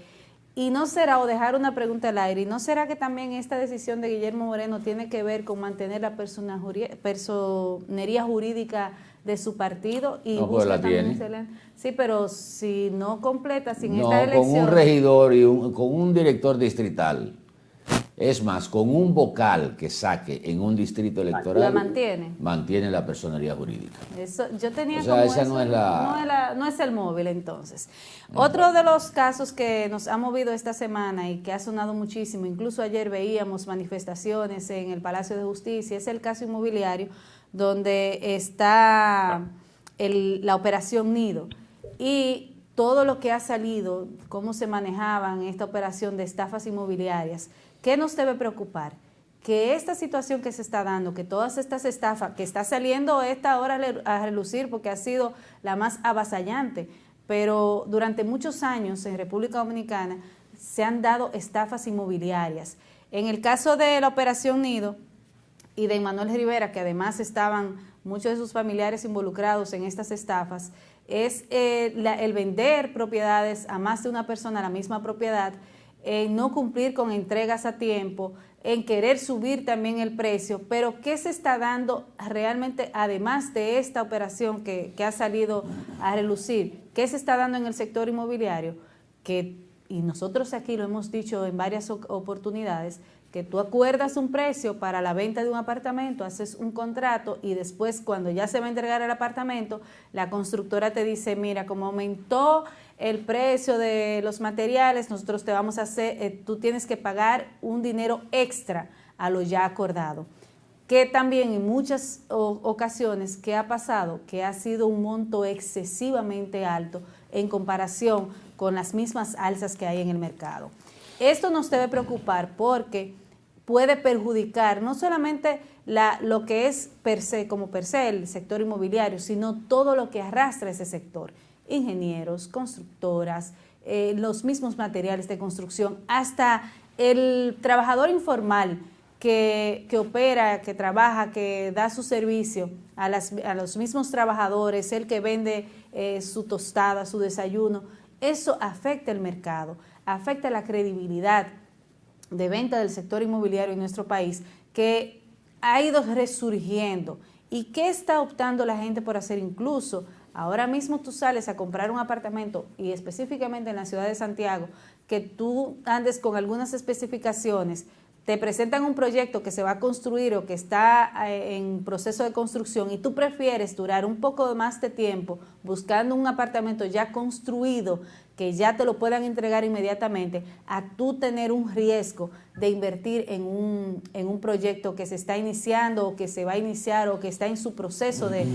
Speaker 5: Y no será, o dejar una pregunta al aire, y no será que también esta decisión de Guillermo Moreno tiene que ver con mantener la personería jurídica de su partido y
Speaker 2: no, pues la tiene.
Speaker 5: Sí, pero si no completa, sin
Speaker 2: no,
Speaker 5: esta elección.
Speaker 2: Con un regidor y con un director distrital. Es más, con un vocal que saque en un distrito electoral.
Speaker 5: ¿La mantiene?
Speaker 2: Mantiene la personería jurídica.
Speaker 5: Eso, yo tenía
Speaker 2: esa
Speaker 5: eso,
Speaker 2: no es
Speaker 5: no es el móvil, entonces. Otro de los casos que nos ha movido esta semana y que ha sonado muchísimo, incluso ayer veíamos manifestaciones en el Palacio de Justicia, es el caso inmobiliario donde está la operación Nido y todo lo que ha salido, cómo se manejaban esta operación de estafas inmobiliarias. ¿Qué nos debe preocupar? Que esta situación que se está dando, que todas estas estafas, que está saliendo esta hora a relucir porque ha sido la más avasallante, pero durante muchos años en República Dominicana se han dado estafas inmobiliarias. En el caso de la operación Nido y de Manuel Rivera, que además estaban muchos de sus familiares involucrados en estas estafas, es el vender propiedades a más de una persona, la misma propiedad, en no cumplir con entregas a tiempo, en querer subir también el precio, pero ¿qué se está dando realmente, además de esta operación que ha salido a relucir? ¿Qué se está dando en el sector inmobiliario? Y nosotros aquí lo hemos dicho en varias oportunidades, que tú acuerdas un precio para la venta de un apartamento, haces un contrato y después cuando ya se va a entregar el apartamento, la constructora te dice, mira, como aumentó el precio de los materiales, nosotros te vamos a hacer, tú tienes que pagar un dinero extra a lo ya acordado. Que también en muchas ocasiones, ¿qué ha pasado? Que ha sido un monto excesivamente alto en comparación con las mismas alzas que hay en el mercado. Esto nos debe preocupar porque puede perjudicar no solamente lo que es per se el sector inmobiliario, sino todo lo que arrastra ese sector. Ingenieros, constructoras, los mismos materiales de construcción, hasta el trabajador informal que opera, que trabaja, que da su servicio a los mismos trabajadores, el que vende su tostada, su desayuno, eso afecta el mercado, afecta la credibilidad de venta del sector inmobiliario en nuestro país, que ha ido resurgiendo. ¿Y qué está optando la gente por hacer? Incluso ahora mismo tú sales a comprar un apartamento, y específicamente en la ciudad de Santiago, que tú andes con algunas especificaciones, te presentan un proyecto que se va a construir o que está en proceso de construcción, y tú prefieres durar un poco más de tiempo buscando un apartamento ya construido, que ya te lo puedan entregar inmediatamente, a tú tener un riesgo de invertir en un proyecto que se está iniciando o que se va a iniciar o que está en su proceso de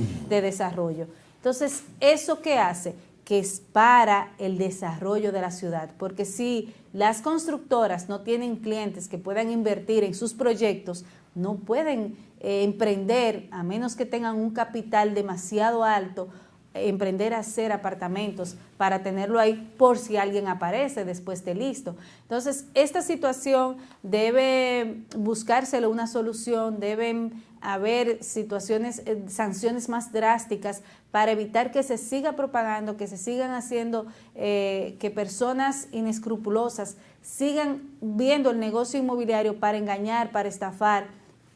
Speaker 5: desarrollo. Entonces, ¿eso qué hace? Que es para el desarrollo de la ciudad, porque si las constructoras no tienen clientes que puedan invertir en sus proyectos, no pueden emprender, a menos que tengan un capital demasiado alto, emprender a hacer apartamentos para tenerlo ahí por si alguien aparece después de listo. Entonces, esta situación debe buscársele una solución, deben haber situaciones, sanciones más drásticas para evitar que se siga propagando, que se sigan haciendo, que personas inescrupulosas sigan viendo el negocio inmobiliario para engañar, para estafar,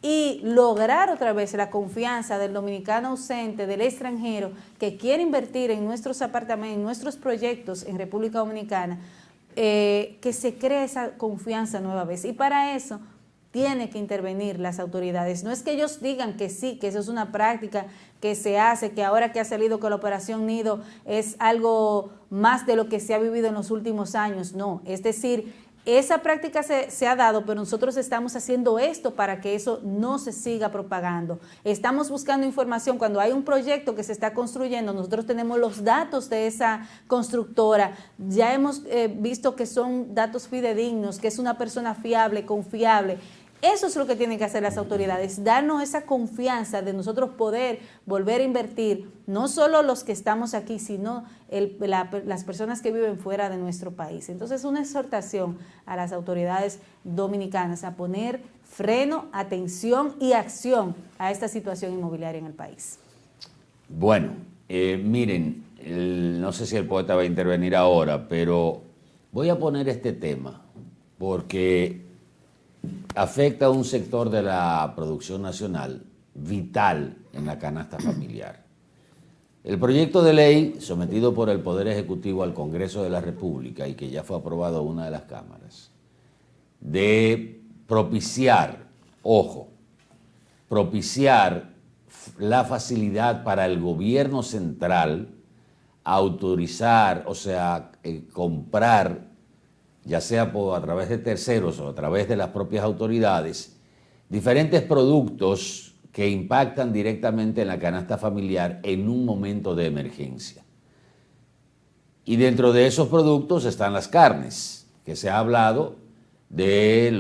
Speaker 5: y lograr otra vez la confianza del dominicano ausente, del extranjero que quiere invertir en nuestros apartamentos, en nuestros proyectos en República Dominicana, que se cree esa confianza nueva vez. Y para eso tiene que intervenir las autoridades. No es que ellos digan que sí, que eso es una práctica que se hace, que ahora que ha salido con la Operación Nido es algo más de lo que se ha vivido en los últimos años. No, es decir, esa práctica se ha dado, pero nosotros estamos haciendo esto para que eso no se siga propagando. Estamos buscando información. Cuando hay un proyecto que se está construyendo, nosotros tenemos los datos de esa constructora. Ya hemos visto que son datos fidedignos, que es una persona fiable, confiable. Eso es lo que tienen que hacer las autoridades, darnos esa confianza de nosotros poder volver a invertir, no solo los que estamos aquí, sino las personas que viven fuera de nuestro país. Entonces, una exhortación a las autoridades dominicanas a poner freno, atención y acción a esta situación inmobiliaria en el país.
Speaker 2: Bueno, miren, no sé si el poeta va a intervenir ahora, pero voy a poner este tema porque afecta a un sector de la producción nacional vital en la canasta familiar. El proyecto de ley sometido por el Poder Ejecutivo al Congreso de la República y que ya fue aprobado en una de las cámaras, de propiciar, ojo, propiciar la facilidad para el gobierno central a autorizar, o sea, comprar, ya sea a través de terceros o a través de las propias autoridades, diferentes productos que impactan directamente en la canasta familiar en un momento de emergencia. Y dentro de esos productos están las carnes, que se ha hablado de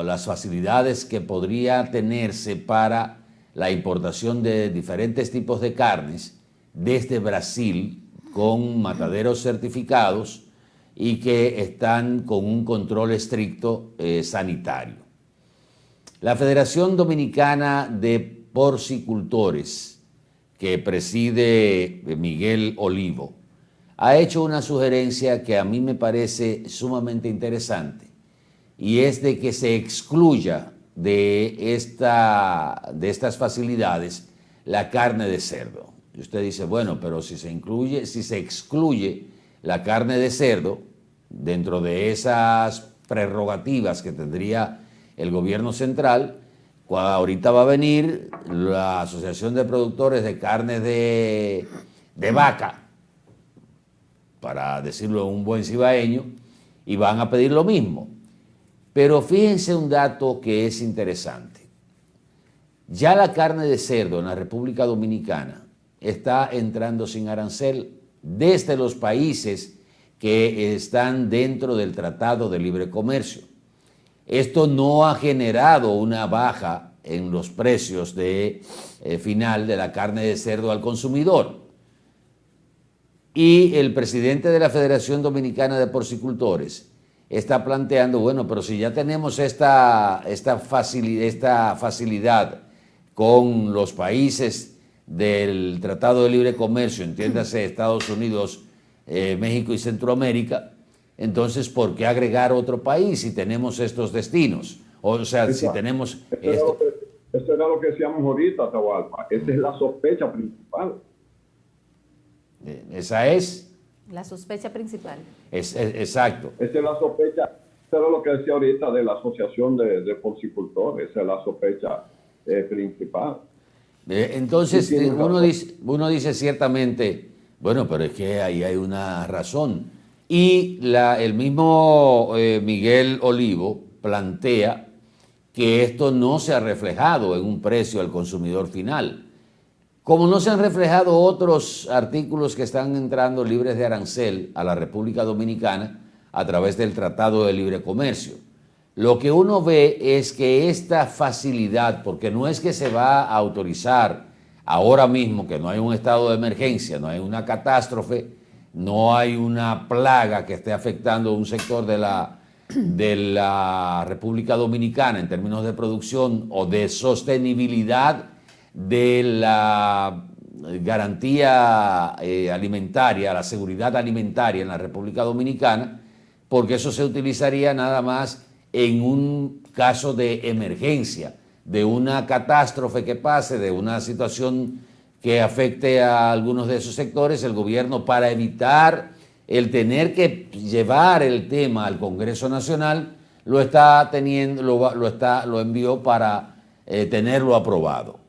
Speaker 2: las facilidades que podría tenerse para la importación de diferentes tipos de carnes desde Brasil con mataderos certificados y que están con un control estricto sanitario. La Federación Dominicana de Porcicultores, que preside Miguel Olivo, ha hecho una sugerencia que a mí me parece sumamente interesante, y es de que se excluya de estas facilidades la carne de cerdo. Y usted dice, bueno, pero si se excluye la carne de cerdo dentro de esas prerrogativas que tendría el gobierno central, ahorita va a venir la Asociación de Productores de Carne de Vaca, para decirlo en un buen cibaeño, y van a pedir lo mismo. Pero fíjense un dato que es interesante. Ya la carne de cerdo en la República Dominicana está entrando sin arancel desde los países que están dentro del Tratado de Libre Comercio. Esto no ha generado una baja en los precios final de la carne de cerdo al consumidor. Y el presidente de la Federación Dominicana de Porcicultores está planteando, bueno, pero si ya tenemos esta facilidad con los países del Tratado de Libre Comercio, entiéndase Estados Unidos, México y Centroamérica, entonces, ¿por qué agregar otro país si tenemos estos destinos? O sea,
Speaker 3: Exacto.
Speaker 2: si tenemos...
Speaker 3: Eso era lo que decíamos ahorita, Atahualpa. Esa es la sospecha principal.
Speaker 2: Esa es...
Speaker 5: La sospecha principal.
Speaker 2: Exacto.
Speaker 3: Esa es la sospecha. Eso era lo que decía ahorita de la Asociación de Porcicultores. Esa es la sospecha principal.
Speaker 2: Entonces, uno dice ciertamente, bueno, pero es que ahí hay una razón. Y el mismo Miguel Olivo plantea que esto no se ha reflejado en un precio al consumidor final. Como no se han reflejado otros artículos que están entrando libres de arancel a la República Dominicana a través del Tratado de Libre Comercio. Lo que uno ve es que esta facilidad, porque no es que se va a autorizar ahora mismo, que no hay un estado de emergencia, no hay una catástrofe, no hay una plaga que esté afectando un sector de la República Dominicana en términos de producción o de sostenibilidad de la garantía alimentaria, la seguridad alimentaria en la República Dominicana, porque eso se utilizaría nada más en un caso de emergencia, de una catástrofe que pase, de una situación que afecte a algunos de esos sectores. El gobierno, para evitar el tener que llevar el tema al Congreso Nacional, lo envió para tenerlo aprobado.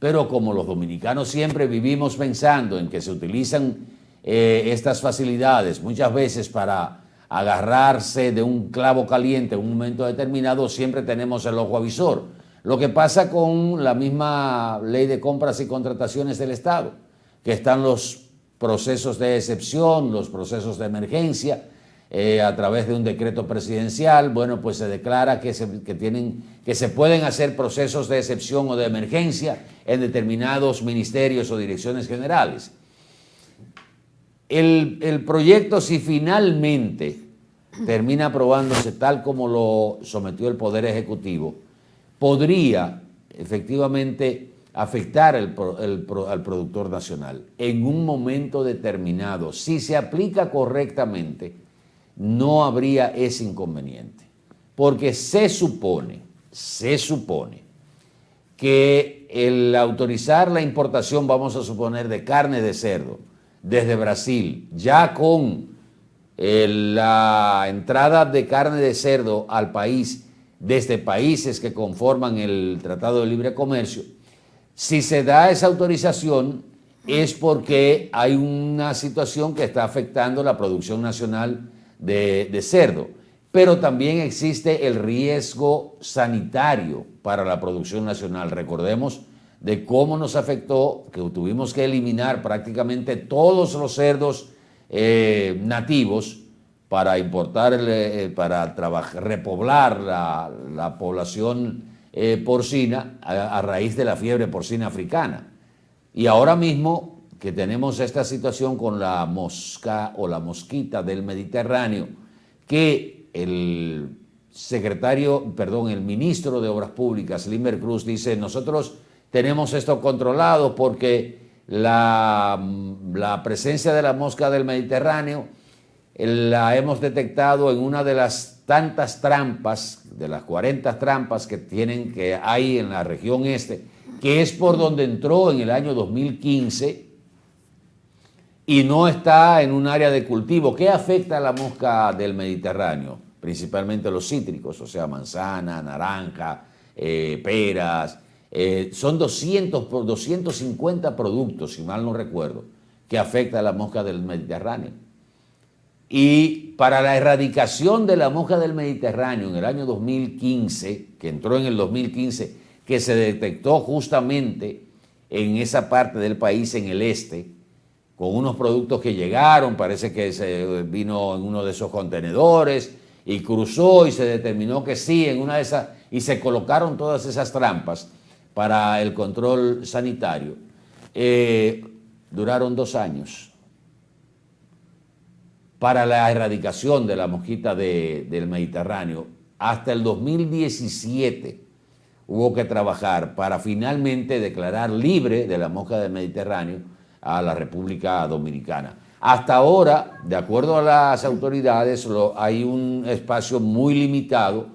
Speaker 2: Pero como los dominicanos siempre vivimos pensando en que se utilizan estas facilidades muchas veces para agarrarse de un clavo caliente en un momento determinado, siempre tenemos el ojo avisor. Lo que pasa con la misma ley de compras y contrataciones del Estado, que están los procesos de excepción, los procesos de emergencia, a través de un decreto presidencial, bueno, pues se declara que se pueden hacer procesos de excepción o de emergencia en determinados ministerios o direcciones generales. El proyecto, si finalmente termina aprobándose tal como lo sometió el Poder Ejecutivo, podría efectivamente afectar al productor nacional en un momento determinado. Si se aplica correctamente, no habría ese inconveniente, porque se supone que el autorizar la importación, vamos a suponer, de carne de cerdo desde Brasil, ya con la entrada de carne de cerdo al país desde países que conforman el Tratado de Libre Comercio, si se da esa autorización es porque hay una situación que está afectando la producción nacional de cerdo, pero también existe el riesgo sanitario para la producción nacional. Recordemos de cómo nos afectó, que tuvimos que eliminar prácticamente todos los cerdos nativos para importar, para repoblar la población porcina a raíz de la fiebre porcina africana. Y ahora mismo que tenemos esta situación con la mosca o la mosquita del Mediterráneo, que el ministro de Obras Públicas, Limber Cruz, dice: nosotros tenemos esto controlado porque la presencia de la mosca del Mediterráneo la hemos detectado en una de las tantas trampas, de las 40 trampas que hay en la región este, que es por donde entró en el año 2015 y no está en un área de cultivo. ¿Qué afecta a la mosca del Mediterráneo? Principalmente los cítricos, o sea, manzana, naranja, peras. Son 250 productos, si mal no recuerdo, que afecta a la mosca del Mediterráneo. Y para la erradicación de la mosca del Mediterráneo en el año 2015, que entró en el 2015, que se detectó justamente en esa parte del país, en el este, con unos productos que llegaron, parece que se vino en uno de esos contenedores y cruzó y se determinó que sí, en una de esas, y se colocaron todas esas trampas para el control sanitario. Duraron 2 años. para la erradicación de la mosquita del Mediterráneo. Hasta el 2017 hubo que trabajar para finalmente declarar libre de la mosca del Mediterráneo a la República Dominicana. Hasta ahora, de acuerdo a las autoridades, hay un espacio muy limitado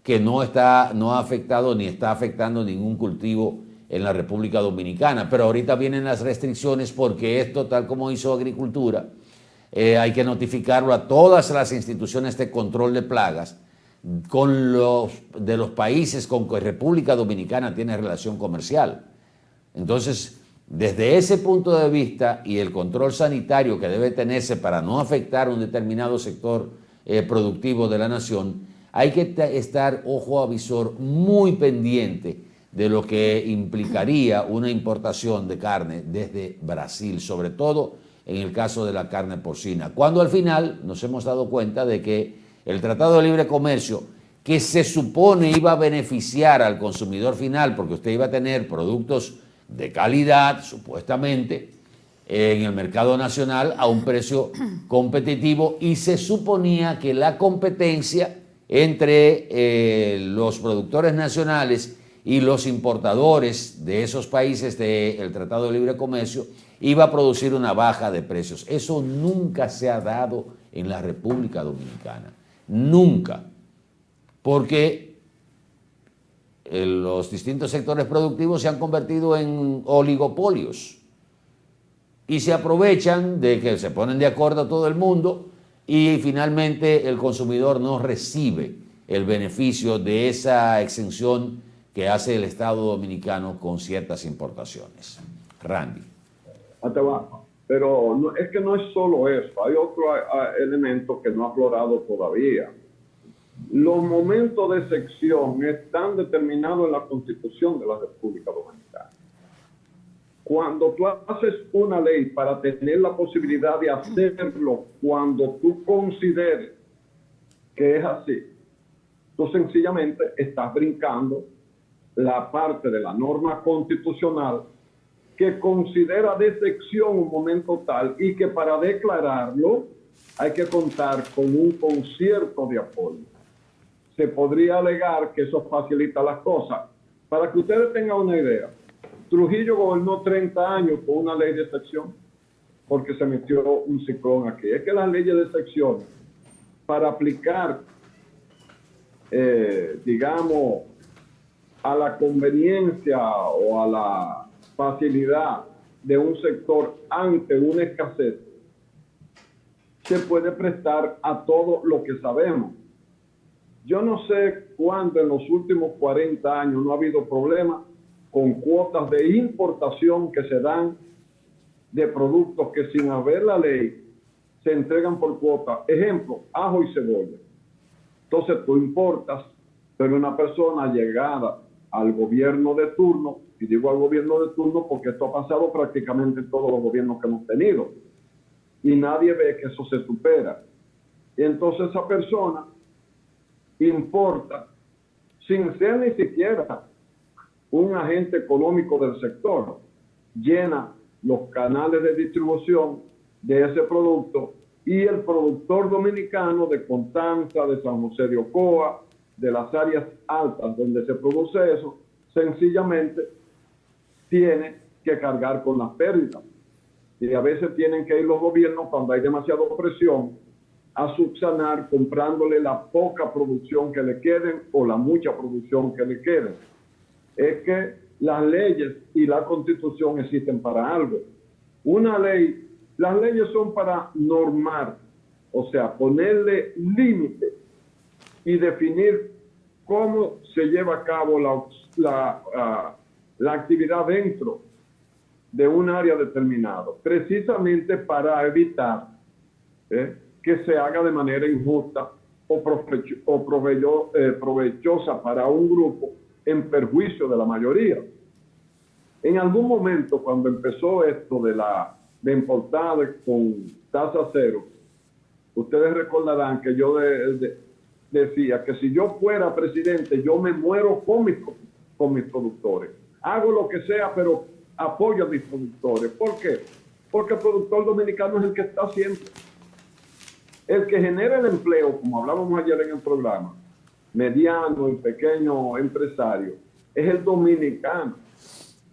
Speaker 2: que no ha afectado ni está afectando ningún cultivo en la República Dominicana. Pero ahorita vienen las restricciones porque esto, tal como hizo Agricultura, hay que notificarlo a todas las instituciones de control de plagas de los países con que República Dominicana tiene relación comercial. Entonces, desde ese punto de vista y el control sanitario que debe tenerse para no afectar un determinado sector productivo de la nación, hay que estar ojo a visor muy pendiente de lo que implicaría una importación de carne desde Brasil, sobre todo en el caso de la carne porcina, cuando al final nos hemos dado cuenta de que el Tratado de Libre Comercio, que se supone iba a beneficiar al consumidor final porque usted iba a tener productos de calidad, supuestamente, en el mercado nacional a un precio competitivo, y se suponía que la competencia entre los productores nacionales y los importadores de esos países del Tratado de Libre Comercio iba a producir una baja de precios. Eso nunca se ha dado en la República Dominicana. Nunca. Porque los distintos sectores productivos se han convertido en oligopolios y se aprovechan de que se ponen de acuerdo todo el mundo y finalmente el consumidor no recibe el beneficio de esa exención que hace el Estado Dominicano con ciertas importaciones. Randy.
Speaker 3: Pero no, es que no es solo eso, hay otro elemento que no ha aflorado todavía. Los momentos de excepción están determinados en la Constitución de la República Dominicana. Cuando tú haces una ley para tener la posibilidad de hacerlo cuando tú consideres que es así, tú sencillamente estás brincando la parte de la norma constitucional que considera de excepción un momento tal y que para declararlo hay que contar con un concierto de apoyo. Se podría alegar que eso facilita las cosas. Para que ustedes tengan una idea, Trujillo gobernó 30 años con una ley de excepción porque se metió un ciclón aquí. Es que las leyes de excepción, para aplicar, digamos, a la conveniencia o a la facilidad de un sector ante una escasez, se puede prestar a todo lo que sabemos. Yo no sé cuándo en los últimos 40 años no ha habido problemas con cuotas de importación que se dan de productos que sin haber la ley se entregan por cuota. Ejemplo, ajo y cebolla. Entonces tú importas, pero una persona llegada al gobierno de turno, y digo al gobierno de turno porque esto ha pasado prácticamente en todos los gobiernos que hemos tenido, y nadie ve que eso se supera. Y entonces esa persona importa sin ser ni siquiera un agente económico del sector, llena los canales de distribución de ese producto y el productor dominicano de Constanza, de San José de Ocoa, de las áreas altas donde se produce eso, sencillamente tiene que cargar con las pérdidas. Y a veces tienen que ir los gobiernos cuando hay demasiada presión a subsanar comprándole la poca producción que le queden o la mucha producción que le queden. Es que las leyes y la Constitución existen para algo. Una ley, las leyes son para normar, o sea, ponerle límites y definir cómo se lleva a cabo la actividad dentro de un área determinado, precisamente para evitar que se haga de manera injusta o provechosa para un grupo en perjuicio de la mayoría. En algún momento, cuando empezó esto de importar con tasa cero, ustedes recordarán que yo decía que si yo fuera presidente, yo me muero con mis productores. Hago lo que sea, pero apoyo a mis productores. ¿Por qué? Porque el productor dominicano es el que está siempre. El que genera el empleo, como hablábamos ayer en el programa, mediano y pequeño empresario, es el dominicano.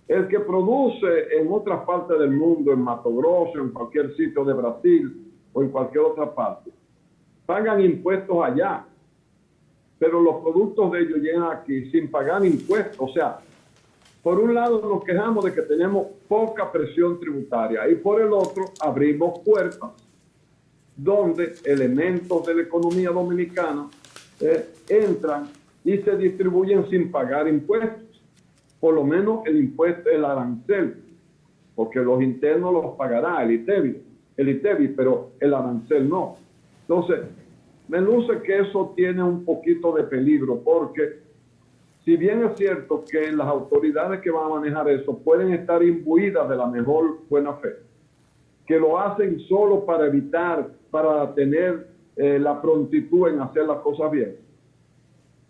Speaker 3: El que produce en otras partes del mundo, en Mato Grosso, en cualquier sitio de Brasil o en cualquier otra parte, pagan impuestos allá, pero los productos de ellos llegan aquí sin pagar impuestos. O sea, por un lado nos quejamos de que tenemos poca presión tributaria y por el otro abrimos puertas donde elementos de la economía dominicana entran y se distribuyen sin pagar impuestos. Por lo menos el impuesto, el arancel, porque los internos los pagará el ITEVI, pero el arancel no. Entonces, me luce que eso tiene un poquito de peligro, porque si bien es cierto que las autoridades que van a manejar eso pueden estar imbuidas de la mejor buena fe, que lo hacen solo para evitar, para tener la prontitud en hacer las cosas bien,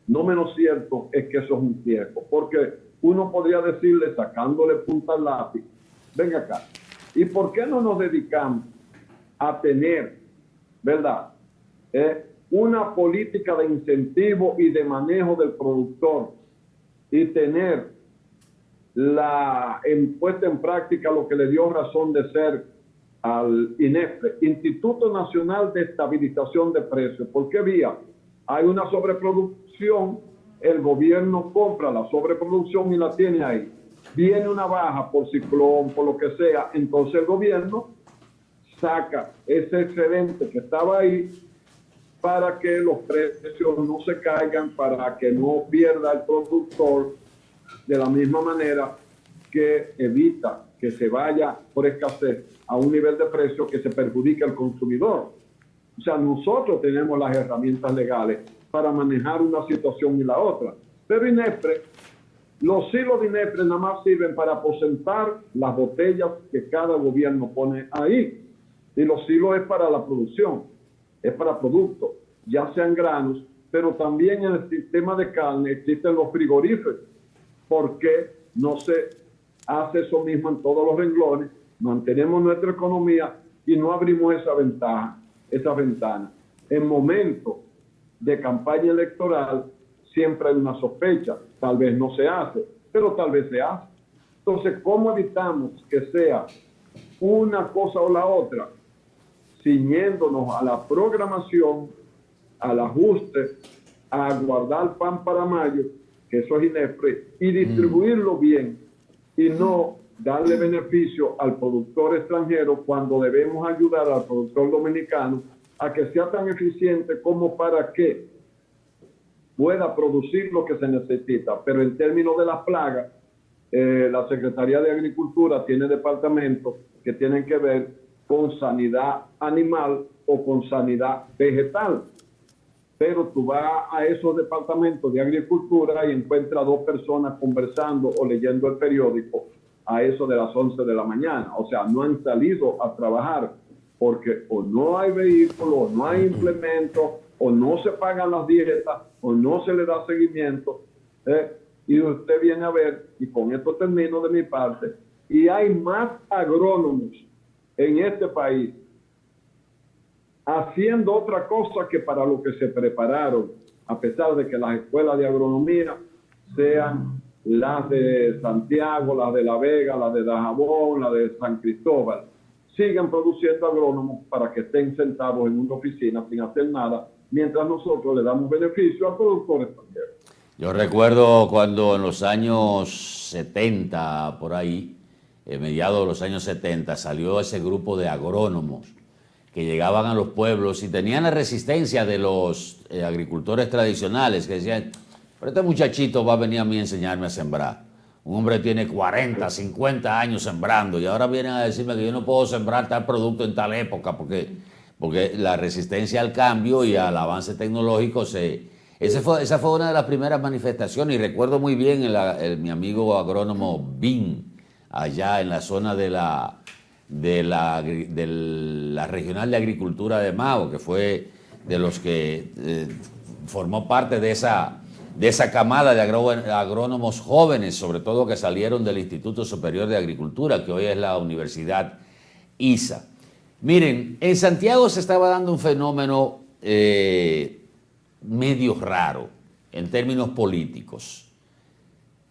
Speaker 3: no menos cierto es que eso es un riesgo, porque uno podría decirle, sacándole punta al lápiz, venga acá, ¿y por qué no nos dedicamos a tener, verdad, una política de incentivo y de manejo del productor y tener puesta en práctica lo que le dio razón de ser al INEFRE, Instituto Nacional de Estabilización de Precios? ¿Por qué vía? Hay una sobreproducción, el gobierno compra la sobreproducción y la tiene ahí. Viene una baja por ciclón, por lo que sea, entonces el gobierno saca ese excedente que estaba ahí para que los precios no se caigan, para que no pierda el productor, de la misma manera que evita que se vaya por escasez a un nivel de precio que se perjudique al consumidor. O sea, nosotros tenemos las herramientas legales para manejar una situación y la otra. Pero INEFRE, los silos de INEFRE nada más sirven para aposentar las botellas que cada gobierno pone ahí. Y los silos es para la producción, es para productos, ya sean granos, pero también en el sistema de carne existen los frigoríferos. ¿Por qué no se hace eso mismo en todos los renglones? Mantenemos nuestra economía y no abrimos esa ventana. En momentos de campaña electoral siempre hay una sospecha, tal vez no se hace, pero tal vez se hace. Entonces, ¿cómo evitamos que sea una cosa o la otra? Ciñéndonos a la programación, al ajuste, a guardar pan para mayo, que eso es INEFRE, y distribuirlo bien, y no darle beneficio al productor extranjero cuando debemos ayudar al productor dominicano a que sea tan eficiente como para que pueda producir lo que se necesita. Pero en términos de las plagas, la Secretaría de Agricultura tiene departamentos que tienen que ver con sanidad animal o con sanidad vegetal. Pero tú vas a esos departamentos de agricultura y encuentras dos personas conversando o leyendo el periódico a eso de las 11 de la mañana. O sea, no han salido a trabajar porque o no hay vehículos, o no hay implementos, o no se pagan las dietas, o no se le da seguimiento. Y usted viene a ver, y con esto termino de mi parte, y hay más agrónomos en este país haciendo otra cosa que para lo que se prepararon, a pesar de que las escuelas de agronomía sean las de Santiago, las de La Vega, las de Dajabón, las de San Cristóbal, siguen produciendo agrónomos para que estén sentados en una oficina sin hacer nada, mientras nosotros le damos beneficio al productor extranjero.
Speaker 2: Yo recuerdo cuando en los años 70, por ahí, mediados de los años 70, salió ese grupo de agrónomos que llegaban a los pueblos y tenían la resistencia de los agricultores tradicionales que decían, pero este muchachito va a venir a mí a enseñarme a sembrar. Un hombre tiene 40, 50 años sembrando y ahora vienen a decirme que yo no puedo sembrar tal producto en tal época porque la resistencia al cambio y al avance tecnológico esa fue una de las primeras manifestaciones y recuerdo muy bien mi amigo agrónomo Bin, allá en la zona de la Regional de Agricultura de Mao, que fue de los que formó parte de esa camada de agrónomos jóvenes, sobre todo que salieron del Instituto Superior de Agricultura, que hoy es la Universidad ISA. Miren, en Santiago se estaba dando un fenómeno medio raro en términos políticos.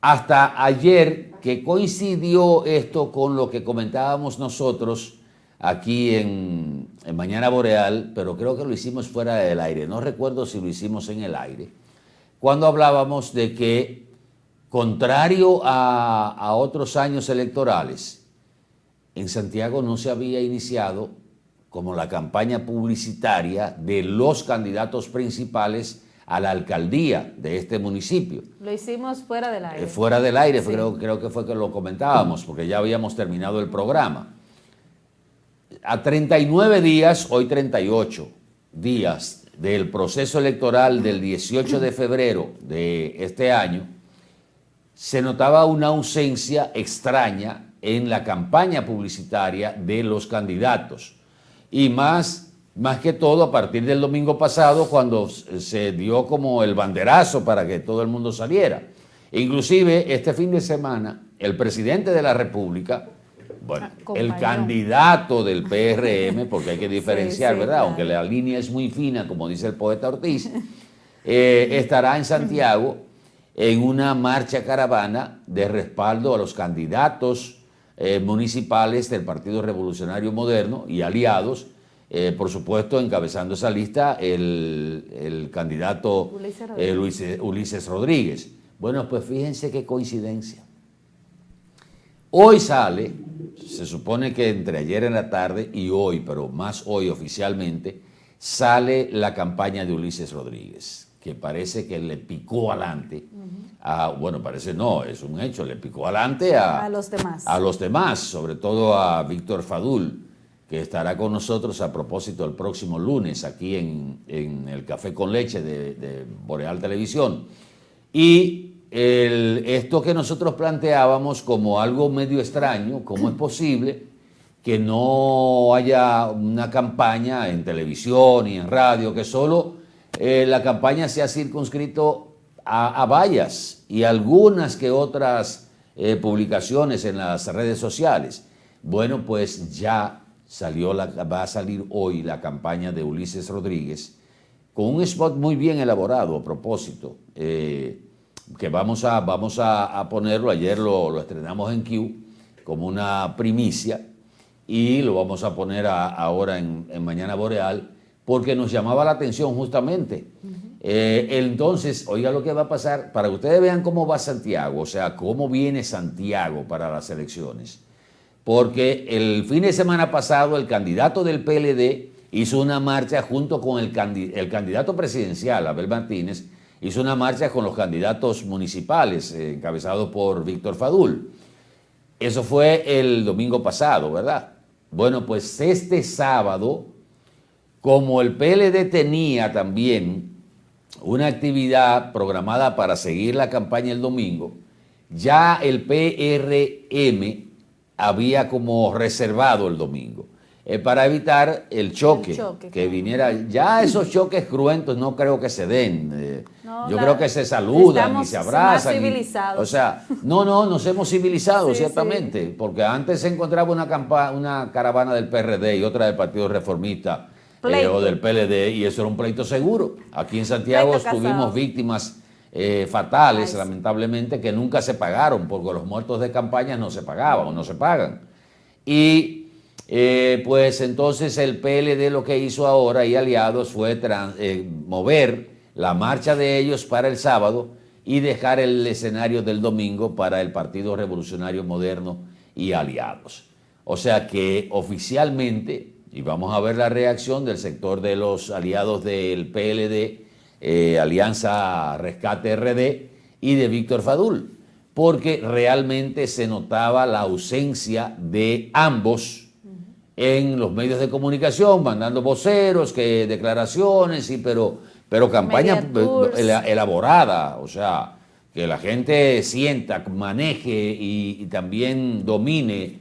Speaker 2: Hasta ayer, que coincidió esto con lo que comentábamos nosotros aquí en Mañana Boreal, pero creo que lo hicimos fuera del aire, no recuerdo si lo hicimos en el aire, cuando hablábamos de que, contrario a otros años electorales, en Santiago no se había iniciado como la campaña publicitaria de los candidatos principales a la alcaldía de este municipio.
Speaker 5: Lo hicimos fuera del aire.
Speaker 2: Fuera del aire,
Speaker 5: Sí.
Speaker 2: creo que fue que lo comentábamos, porque ya habíamos terminado el programa. A 39 días, hoy 38 días del proceso electoral del 18 de febrero de este año, se notaba una ausencia extraña en la campaña publicitaria de los candidatos. Y más que todo a partir del domingo pasado, cuando se dio como el banderazo para que todo el mundo saliera. Inclusive este fin de semana, el presidente de la República, bueno, el candidato del PRM, porque hay que diferenciar,
Speaker 5: sí,
Speaker 2: ¿verdad?
Speaker 5: claro.
Speaker 2: Aunque la línea es muy fina, como dice el poeta Ortiz, estará en Santiago en una marcha caravana de respaldo a los candidatos municipales del Partido Revolucionario Moderno y aliados, por supuesto encabezando esa lista el candidato Ulises Rodríguez. Bueno, pues fíjense qué coincidencia. Hoy sale, se supone que entre ayer en la tarde y hoy, pero más hoy oficialmente, sale la campaña de Ulises Rodríguez, que parece que le picó adelante. Bueno, parece no, es un hecho, le picó adelante
Speaker 5: A los demás.
Speaker 2: a los demás, sobre todo a Víctor Fadul, que estará con nosotros a propósito el próximo lunes aquí en el Café con Leche de Boreal Televisión. Y esto que nosotros planteábamos como algo medio extraño, ¿cómo es posible que no haya una campaña en televisión y en radio, que solo la campaña se ha circunscrito a vallas y algunas que otras publicaciones en las redes sociales? Bueno, pues ya va a salir hoy la campaña de Ulises Rodríguez con un spot muy bien elaborado a propósito, que vamos a ponerlo. Ayer lo estrenamos en Q como una primicia y lo vamos a poner ahora en Mañana Boreal, porque nos llamaba la atención justamente. Entonces, oiga lo que va a pasar, para que ustedes vean cómo va Santiago, o sea, cómo viene Santiago para las elecciones. Porque el fin de semana pasado el candidato del PLD hizo una marcha junto con el candidato presidencial, Abel Martínez, hizo una marcha con los candidatos municipales encabezados por Víctor Fadul. Eso fue el domingo pasado, ¿verdad? Bueno, pues este sábado, como el PLD tenía también una actividad programada para seguir la campaña el domingo, ya el PRM había como reservado el domingo para evitar el choque que viniera. Ya esos choques cruentos no creo que se den. Yo creo que se saludan y se abrazan.
Speaker 5: Más civilizados.
Speaker 2: O sea, no, nos hemos civilizado,
Speaker 5: Sí,
Speaker 2: ciertamente, porque antes se encontraba una caravana del PRD y otra del Partido Reformista o del PLD, y eso era un pleito seguro. Aquí en Santiago tuvimos víctimas fatales, lamentablemente, que nunca se pagaron, porque los muertos de campaña no se pagaban o no se pagan. Y pues entonces el PLD lo que hizo ahora y aliados fue mover la marcha de ellos para el sábado y dejar el escenario del domingo para el Partido Revolucionario Moderno y aliados. O sea que oficialmente, y vamos a ver la reacción del sector de los aliados del PLD, Alianza Rescate RD, y de Víctor Fadul, porque realmente se notaba la ausencia de ambos en los medios de comunicación, mandando voceros, declaraciones, pero campaña elaborada, o sea, que la gente sienta, maneje y también domine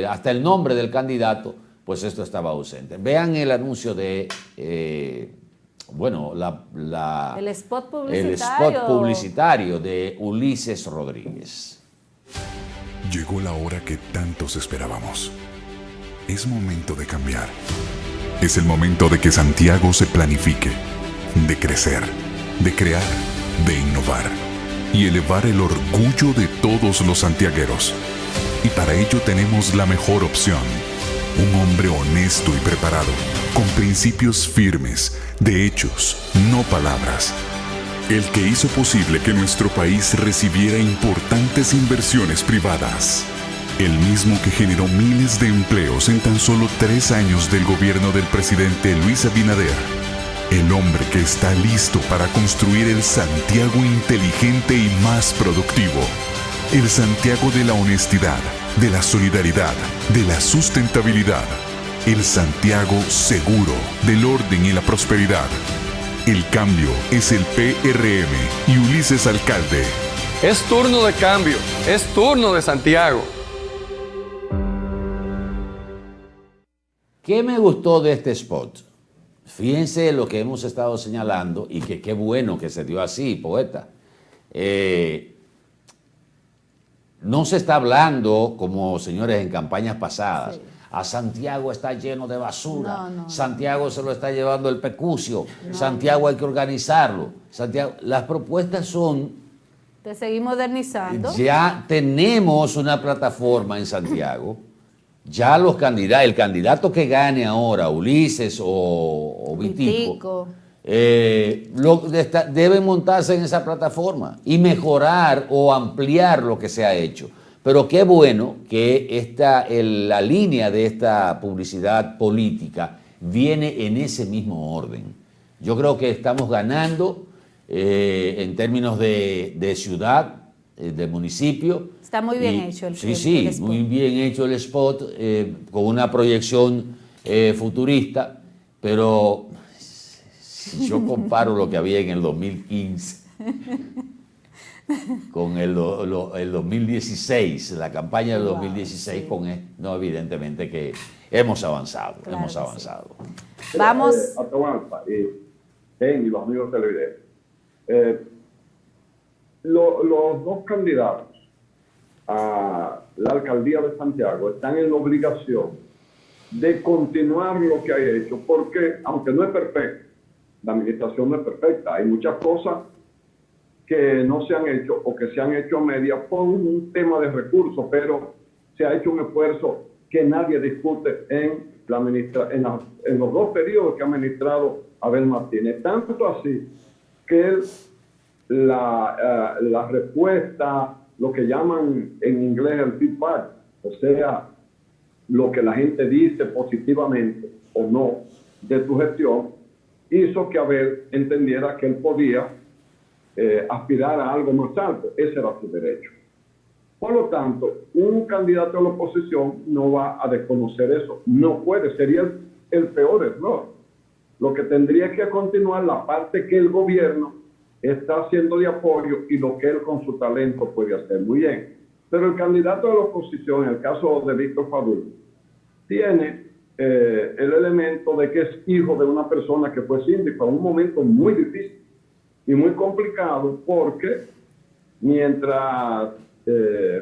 Speaker 2: hasta el nombre del candidato. Pues esto estaba ausente. Vean el anuncio de,
Speaker 5: el spot
Speaker 2: publicitario de Ulises Rodríguez.
Speaker 1: Llegó la hora que tantos esperábamos. Es momento de cambiar. Es el momento de que Santiago se planifique, de crecer, de crear, de innovar y elevar el orgullo de todos los santiagueros. Y para ello tenemos la mejor opción. Un hombre honesto y preparado, con principios firmes, de hechos, no palabras. El que hizo posible que nuestro país recibiera importantes inversiones privadas. El mismo que generó miles de empleos en tan solo 3 años del gobierno del presidente Luis Abinader. El hombre que está listo para construir el Santiago inteligente y más productivo. El Santiago de la honestidad, de la solidaridad, de la sustentabilidad. El Santiago seguro, del orden y la prosperidad. El cambio es el PRM y Ulises Alcalde.
Speaker 17: Es turno de cambio, es turno de Santiago.
Speaker 2: ¿Qué me gustó de este spot? Fíjense lo que hemos estado señalando y que qué bueno que se dio así, poeta. No se está hablando, como señores en campañas pasadas, sí. A Santiago está lleno de basura, Santiago se lo está llevando el pecucio, Santiago hay que organizarlo. Santiago, las propuestas son...
Speaker 5: Te seguí modernizando.
Speaker 2: Ya tenemos una plataforma en Santiago. Ya los candidatos, el candidato que gane ahora, Ulises o Vitico, debe montarse en esa plataforma y mejorar o ampliar lo que se ha hecho. Pero qué bueno que la línea de esta publicidad política viene en ese mismo orden. Yo creo que estamos ganando en términos de ciudad, de municipio.
Speaker 5: Está muy bien hecho el spot.
Speaker 2: Sí, muy bien hecho el spot, con una proyección futurista, pero si yo comparo lo que había en el 2015 con el 2016, la campaña del 2016, no, evidentemente que hemos avanzado, claro, hemos avanzado.
Speaker 5: Sí. Vamos.
Speaker 3: Atahualpa y los amigos televidentes. Los dos candidatos a la alcaldía de Santiago están en la obligación de continuar lo que hay hecho, porque aunque no es perfecto, la administración no es perfecta, hay muchas cosas que no se han hecho o que se han hecho a media por un tema de recursos, pero se ha hecho un esfuerzo que nadie discute en los dos periodos que ha administrado Abel Martínez. Tanto así que la respuesta, lo que llaman en inglés el feedback, o sea, lo que la gente dice positivamente o no de tu gestión, hizo que Abel entendiera que él podía aspirar a algo más alto. Ese era su derecho. Por lo tanto, un candidato a la oposición no va a desconocer eso. No puede, sería el peor error. Lo que tendría que continuar la parte que el gobierno está haciendo de apoyo y lo que él con su talento puede hacer muy bien. Pero el candidato de la oposición, en el caso de Víctor Fadul, tiene el elemento de que es hijo de una persona que fue síndico en un momento muy difícil y muy complicado, porque mientras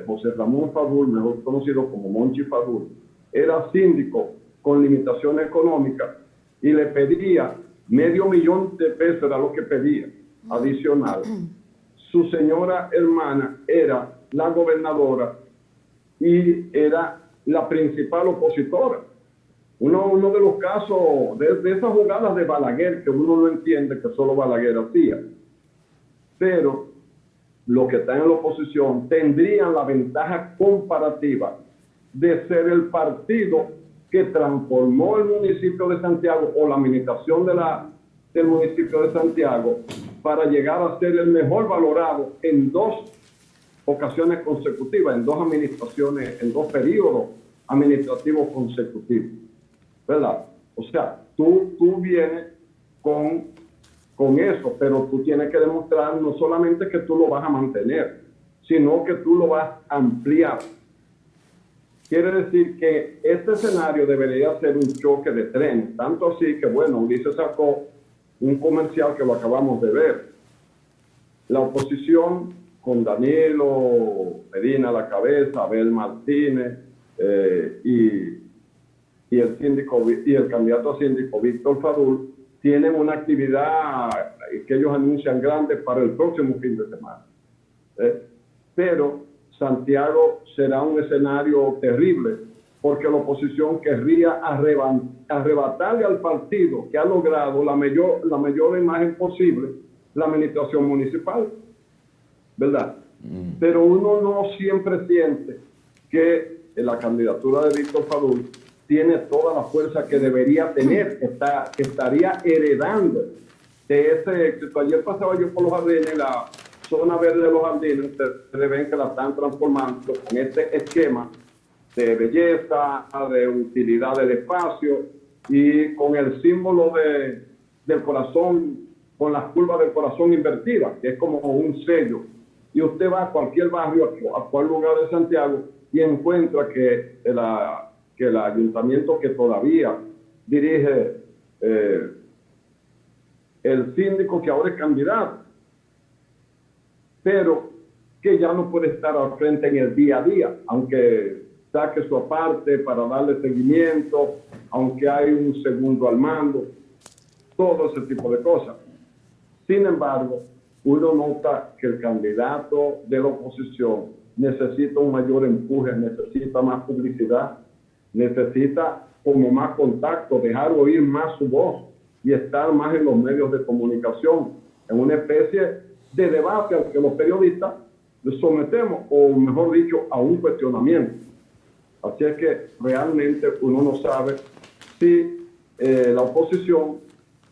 Speaker 3: José Ramón Fadul, mejor conocido como Monchi Fadul, era síndico con limitaciones económicas y le pedía $500,000 era lo que pedía adicional. Su señora hermana era la gobernadora y era la principal opositora. Uno de los casos de esas jugadas de Balaguer que uno no entiende que solo Balaguer hacía. Pero los que están en la oposición tendrían la ventaja comparativa de ser el partido que transformó el municipio de Santiago o la administración del municipio de Santiago para llegar a ser el mejor valorado en 2 ocasiones consecutivas, en 2 administraciones, en 2 periodos administrativos consecutivos, ¿verdad? O sea, tú vienes con eso, pero tú tienes que demostrar no solamente que tú lo vas a mantener, sino que tú lo vas a ampliar. Quiere decir que este escenario debería ser un choque de trenes, tanto así que, bueno, Ulises sacó un comercial que lo acabamos de ver. La oposición con Danilo Medina a la cabeza, Abel Martínez y y el candidato a síndico Víctor Fadul tienen una actividad que ellos anuncian grande para el próximo fin de semana. Pero Santiago será un escenario terrible porque la oposición querría arrebatarle al partido que ha logrado la mayor imagen posible la administración municipal, ¿verdad? Pero uno no siempre siente que la candidatura de Víctor Fadul tiene toda la fuerza que debería tener, que estaría heredando de ese éxito. Ayer pasaba yo por los jardines, la zona verde de los jardines, ustedes ven que la están transformando con este esquema de belleza, de utilidad del espacio y con el símbolo del corazón, con las curvas del corazón invertidas, que es como un sello. Y usted va a cualquier barrio, a cualquier lugar de Santiago y encuentra que el ayuntamiento que todavía dirige el síndico que ahora es candidato, pero que ya no puede estar al frente en el día a día, aunque saque su aparte para darle seguimiento, aunque hay un segundo al mando, todo ese tipo de cosas. Sin embargo, uno nota que el candidato de la oposición necesita un mayor empuje, necesita más publicidad, necesita como más contacto, dejar oír más su voz y estar más en los medios de comunicación, en una especie de debate al que los periodistas les sometemos, o mejor dicho, a un cuestionamiento. Así es que realmente uno no sabe si la oposición,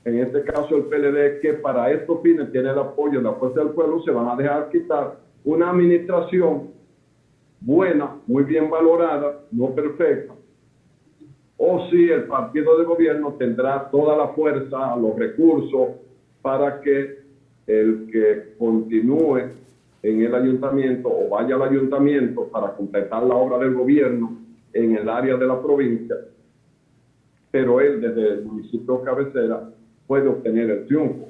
Speaker 3: en este caso el PLD, que para estos fines tiene el apoyo de la Fuerza del Pueblo, se van a dejar quitar una administración buena, muy bien valorada, no perfecta, o si el partido de gobierno tendrá toda la fuerza, los recursos para que el que continúe en el ayuntamiento o vaya al ayuntamiento para completar la obra del gobierno en el área de la provincia, pero él desde el municipio cabecera puede obtener el triunfo.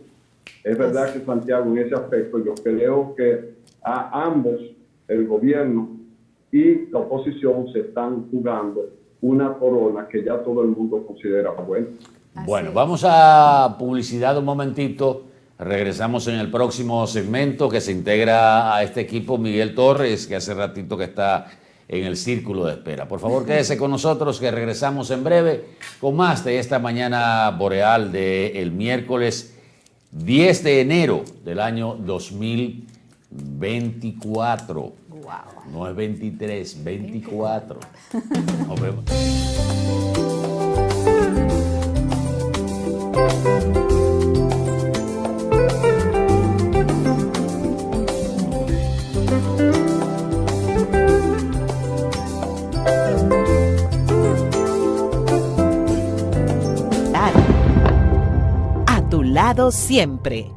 Speaker 3: Es verdad que Santiago, en ese aspecto, yo creo que a ambos, el gobierno y la oposición, se están jugando una corona que ya todo el mundo considera buena.
Speaker 2: Bueno, vamos a publicidad un momentito. Regresamos en el próximo segmento, que se integra a este equipo Miguel Torres, que hace ratito que está en el círculo de espera. Por favor, quédese con nosotros, que regresamos en breve con más de esta mañana boreal del miércoles 10 de enero del año 2024. Wow. No es 23, 24. Nos vemos.
Speaker 6: A tu lado siempre.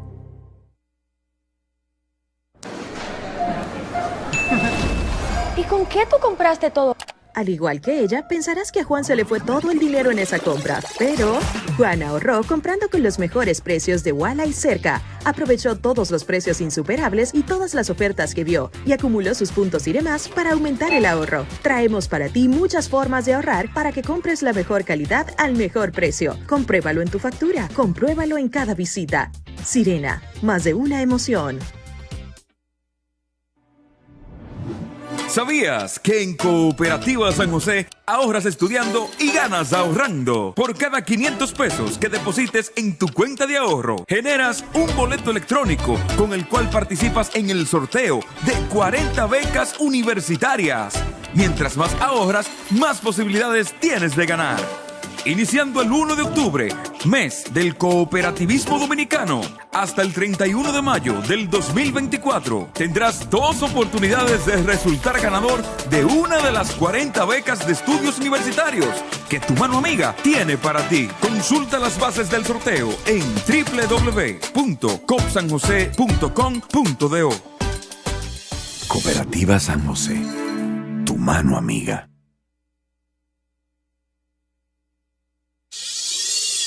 Speaker 18: ¿Y con qué tú compraste todo?
Speaker 8: Al igual que ella, pensarás que a Juan se le fue todo el dinero en esa compra, pero Juan ahorró comprando con los mejores precios de Walla y Cerca. Aprovechó todos los precios insuperables y todas las ofertas que vio y acumuló sus puntos y demás para aumentar el ahorro. Traemos para ti muchas formas de ahorrar para que compres la mejor calidad al mejor precio. Compruébalo en tu factura, compruébalo en cada visita. Sirena, más de una emoción.
Speaker 9: ¿Sabías que en Cooperativa San José ahorras estudiando y ganas ahorrando? Por cada 500 pesos que deposites en tu cuenta de ahorro, generas un boleto electrónico con el cual participas en el sorteo de 40 becas universitarias. Mientras más ahorras, más posibilidades tienes de ganar. Iniciando el 1 de octubre, mes del cooperativismo dominicano, hasta el 31 de mayo del 2024, tendrás 2 oportunidades de resultar ganador de una de las 40 becas de estudios universitarios que tu mano amiga tiene para ti. Consulta las bases del sorteo en www.copsanjose.com.do.
Speaker 19: Cooperativa San José, tu mano amiga.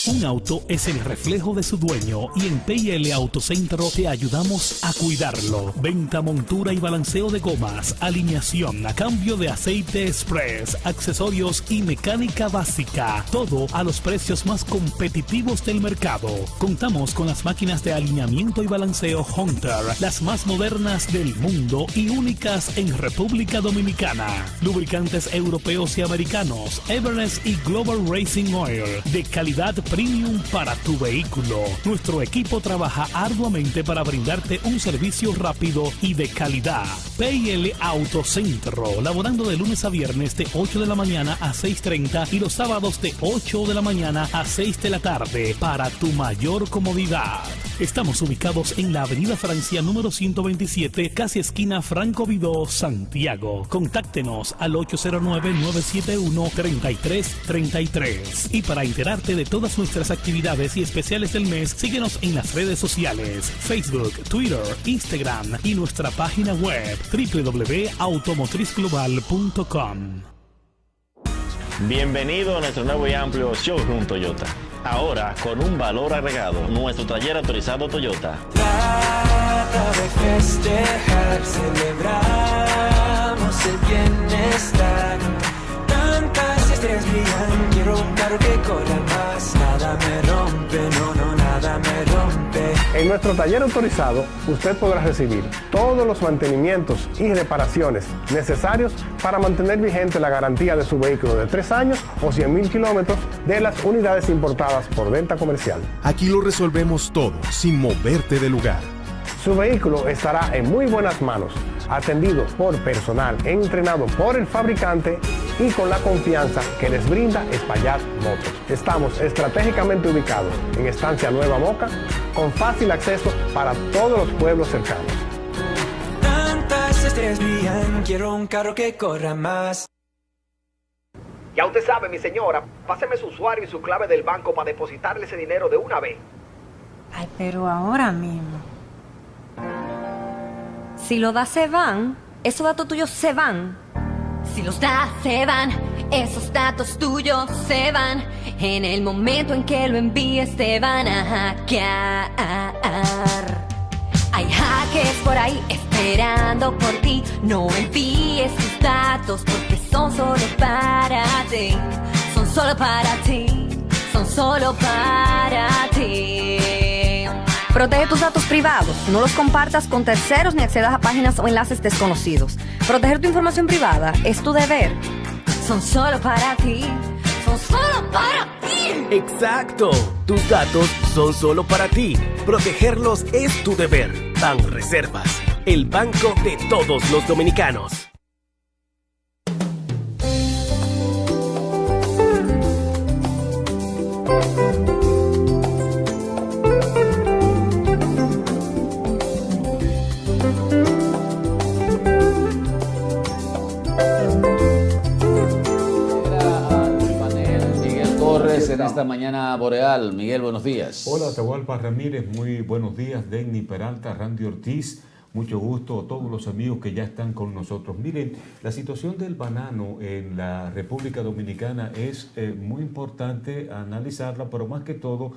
Speaker 20: Un auto es el reflejo de su dueño y en PL Autocentro te ayudamos a cuidarlo. Venta, montura y balanceo de gomas, alineación, cambio de aceite express, accesorios y mecánica básica. Todo a los precios más competitivos del mercado. Contamos con las máquinas de alineamiento y balanceo Hunter, las más modernas del mundo y únicas en República Dominicana. Lubricantes europeos y americanos, Everness y Global Racing Oil, de calidad premium para tu vehículo. Nuestro equipo trabaja arduamente para brindarte un servicio rápido y de calidad. PL Autocentro, laborando de lunes a viernes de 8 de la mañana a 6:30 y los sábados de 8 de la mañana a 6 de la tarde para tu mayor comodidad. Estamos ubicados en la Avenida Francia número 127, casi esquina Franco Vidó, Santiago. Contáctenos al 809-971-3333. Y para enterarte de todas nuestras actividades y especiales del mes, síguenos en las redes sociales, Facebook, Twitter, Instagram y nuestra página web www.automotrizglobal.com.
Speaker 10: Bienvenido a nuestro nuevo y amplio showroom Toyota. Ahora con un valor agregado, nuestro taller autorizado Toyota.
Speaker 11: Trata de festejar, celebramos el bienestar. Tantas estrellas brillan, quiero un carro que corra más. Nada me rompe, no, no, nada me rompe.
Speaker 12: En nuestro taller autorizado, usted podrá recibir todos los mantenimientos y reparaciones necesarios para mantener vigente la garantía de su vehículo de 3 años o 100,000 kilómetros de las unidades importadas por venta comercial.
Speaker 13: Aquí lo resolvemos todo, sin moverte de lugar.
Speaker 12: Su vehículo estará en muy buenas manos, atendido por personal entrenado por el fabricante y con la confianza que les brinda Espaillat Motors. Estamos estratégicamente ubicados en Estancia Nueva Moca, con fácil acceso para todos los pueblos cercanos.
Speaker 11: Tantas estrellas brillan, quiero un carro que corra más.
Speaker 21: Ya usted sabe, mi señora, páseme su usuario y su clave del banco para depositarle ese dinero de una vez.
Speaker 22: Ay, pero ahora mismo.
Speaker 15: Si lo das se van, esos datos tuyos se van. Si los das se van, esos datos tuyos se van. En el momento en que lo envíes te van a hackear. Hay hackers por ahí esperando por ti. No envíes tus datos porque son solo para ti. Son solo para ti. Son solo para ti.
Speaker 22: Protege tus datos privados, no los compartas con terceros ni accedas a páginas o enlaces desconocidos. Proteger tu información privada es tu deber.
Speaker 15: Son solo para ti. Son solo para ti.
Speaker 16: Exacto. Tus datos son solo para ti. Protegerlos es tu deber. Banreservas, el banco de todos los dominicanos.
Speaker 2: En esta mañana boreal. Miguel, buenos días.
Speaker 23: Hola, Atahualpa Ramírez, muy buenos días. Denny Peralta, Randy Ortiz, mucho gusto a todos los amigos que ya están con nosotros. Miren, la situación del banano en la República Dominicana es muy importante analizarla, pero más que todo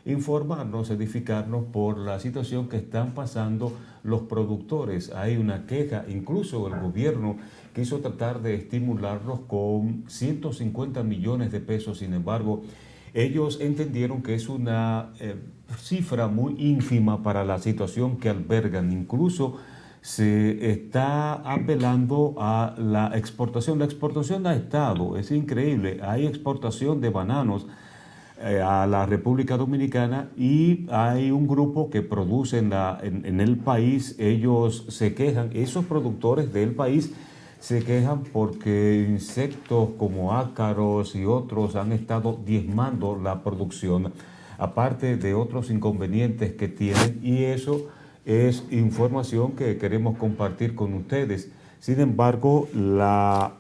Speaker 23: informarnos, edificarnos por la situación que están pasando los productores. Hay una queja, incluso el gobierno quiso tratar de estimularlos con 150 millones de pesos, sin embargo, ellos entendieron que es una cifra muy ínfima para la situación que albergan. Incluso se está apelando a la exportación. La exportación ha estado, es increíble, hay exportación de bananos a la República Dominicana y hay un grupo que produce en el país. Ellos se quejan, esos productores del país se quejan porque insectos como ácaros y otros han estado diezmando la producción, aparte de otros inconvenientes que tienen, y eso es información que queremos compartir con ustedes. Sin embargo, la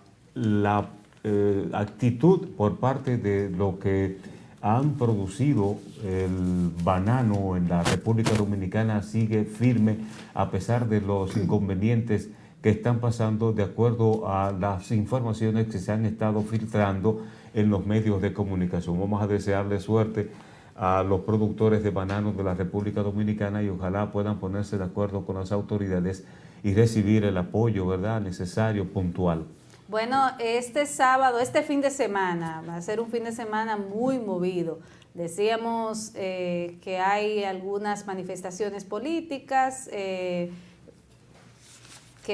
Speaker 23: actitud por parte de lo que han producido el banano en la República Dominicana sigue firme a pesar de los inconvenientes que están pasando, de acuerdo a las informaciones que se han estado filtrando en los medios de comunicación. Vamos a desearle suerte a los productores de bananos de la República Dominicana y ojalá puedan ponerse de acuerdo con las autoridades y recibir el apoyo, ¿verdad?, necesario, puntual.
Speaker 5: Bueno, este sábado, este fin de semana, va a ser un fin de semana muy movido. Decíamos que hay algunas manifestaciones políticas que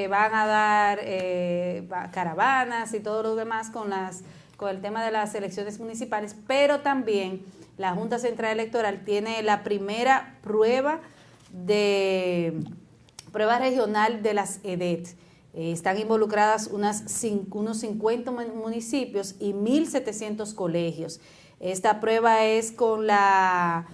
Speaker 5: van a dar caravanas y todo lo demás con el tema de las elecciones municipales, pero también la Junta Central Electoral tiene la primera prueba regional de las EDET. Están involucradas unos 50 municipios y 1.700 colegios. Esta prueba es para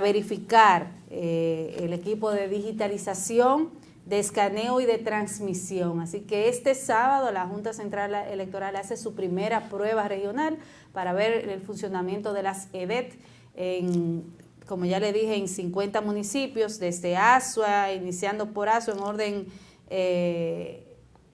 Speaker 5: verificar el equipo de digitalización, de escaneo y de transmisión. Así que este sábado la Junta Central Electoral hace su primera prueba regional para ver el funcionamiento de las EDET como ya le dije, en 50 municipios, desde Azua, iniciando por Azua en orden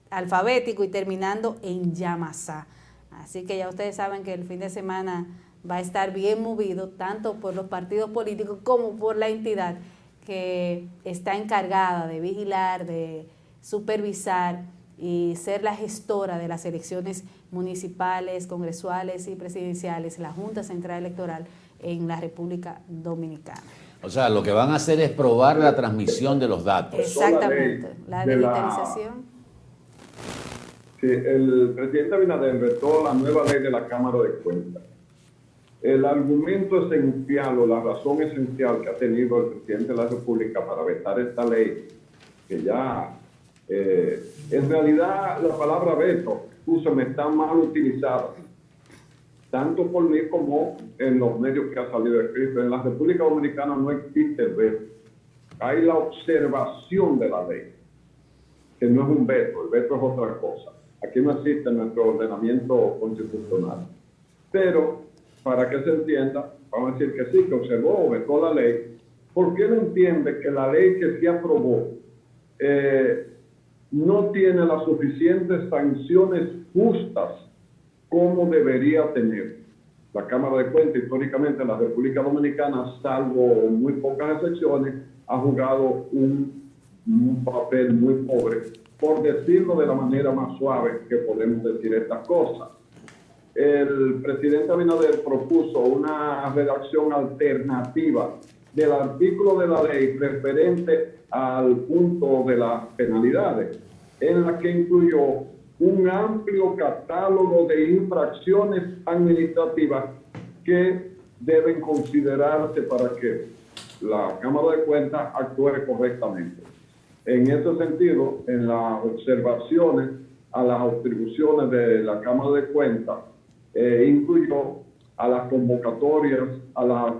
Speaker 5: alfabético y terminando en Yamasá. Así que ya ustedes saben que el fin de semana va a estar bien movido, tanto por los partidos políticos como por la entidad que está encargada de vigilar, de supervisar y ser la gestora de las elecciones municipales, congresuales y presidenciales, la Junta Central Electoral en la República Dominicana.
Speaker 2: O sea, lo que van a hacer es probar la transmisión de los datos.
Speaker 5: Exactamente, la digitalización.
Speaker 3: Sí, el presidente Abinader vetó la nueva ley de la Cámara de Cuentas. El argumento esencial o la razón esencial que ha tenido el presidente de la República para vetar esta ley, que ya, en realidad la palabra veto, me está mal utilizada, tanto por mí como en los medios que ha salido escrito. En la República Dominicana no existe el veto. Hay la observación de la ley, que no es un veto, el veto es otra cosa. Aquí no existe nuestro ordenamiento constitucional. Pero, para que se entienda, vamos a decir que sí, que observó o vetó la ley, porque él entiende que la ley que se aprobó no tiene las suficientes sanciones justas como debería tener. La Cámara de Cuentas, históricamente en la República Dominicana, salvo muy pocas excepciones, ha jugado un papel muy pobre, por decirlo de la manera más suave que podemos decir estas cosas. El presidente Abinader propuso una redacción alternativa del artículo de la ley referente al punto de las penalidades, en la que incluyó un amplio catálogo de infracciones administrativas que deben considerarse para que la Cámara de Cuentas actúe correctamente. En ese sentido, en las observaciones a las atribuciones de la Cámara de Cuentas, incluyó a las convocatorias, a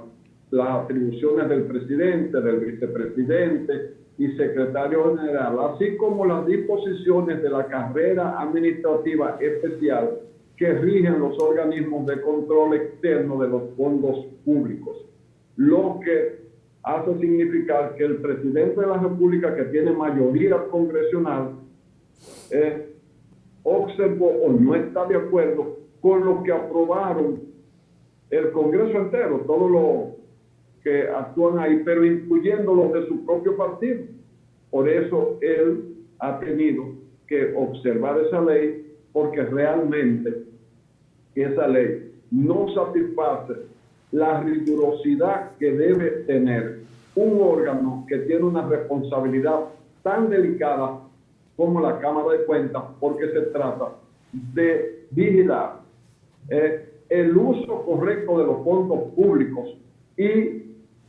Speaker 3: las atribuciones del presidente, del vicepresidente y secretario general, así como las disposiciones de la carrera administrativa especial que rigen los organismos de control externo de los fondos públicos, lo que hace significar que el presidente de la República, que tiene mayoría congresional, observó o no está de acuerdo con lo que aprobaron el Congreso entero, todos los que actúan ahí, pero incluyendo los de su propio partido. Por eso él ha tenido que observar esa ley, porque realmente esa ley no satisface la rigurosidad que debe tener un órgano que tiene una responsabilidad tan delicada como la Cámara de Cuentas, porque se trata de vigilar el uso correcto de los fondos públicos y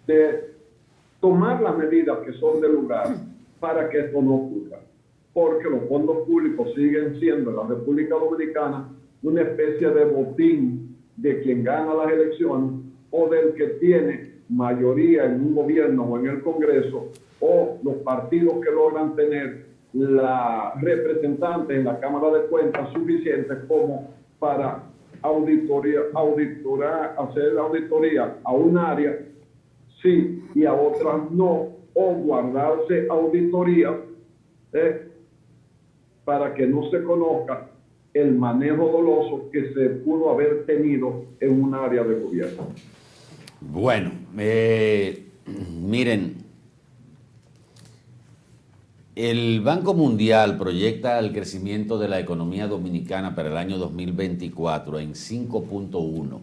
Speaker 3: de tomar las medidas que son de lugar para que esto no ocurra. Porque los fondos públicos siguen siendo en la República Dominicana una especie de botín de quien gana las elecciones o del que tiene mayoría en un gobierno o en el Congreso, o los partidos que logran tener la representante en la Cámara de Cuentas suficientes como para hacer auditoría a un área sí y a otras no, o guardarse auditoría para que no se conozca el manejo doloso que se pudo haber tenido en un área de gobierno.
Speaker 2: Bueno, miren, el Banco Mundial proyecta el crecimiento de la economía dominicana para el año 2024 en 5.1.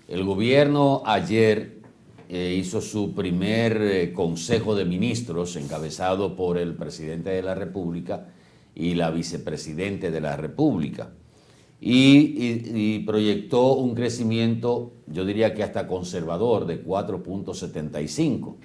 Speaker 2: El gobierno ayer hizo su primer consejo de ministros encabezado por el presidente de la República y la vicepresidente de la República. Y proyectó un crecimiento, yo diría que hasta conservador, de 4.75,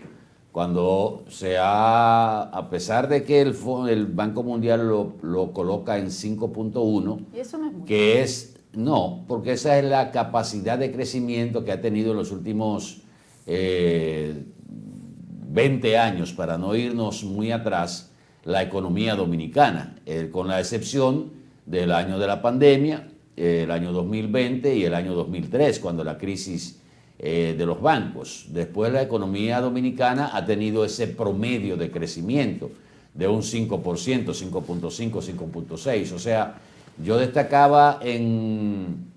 Speaker 2: cuando a pesar de que el Banco Mundial lo coloca en 5.1,
Speaker 5: ¿Y eso no es mucho?
Speaker 2: que no, porque esa es la capacidad de crecimiento que ha tenido en los últimos 20 años, para no irnos muy atrás, la economía dominicana, con la excepción del año de la pandemia, el año 2020 y el año 2003, cuando la crisis de los bancos. Después la economía dominicana ha tenido ese promedio de crecimiento de un 5%, 5.5, 5.6. O sea, yo destacaba en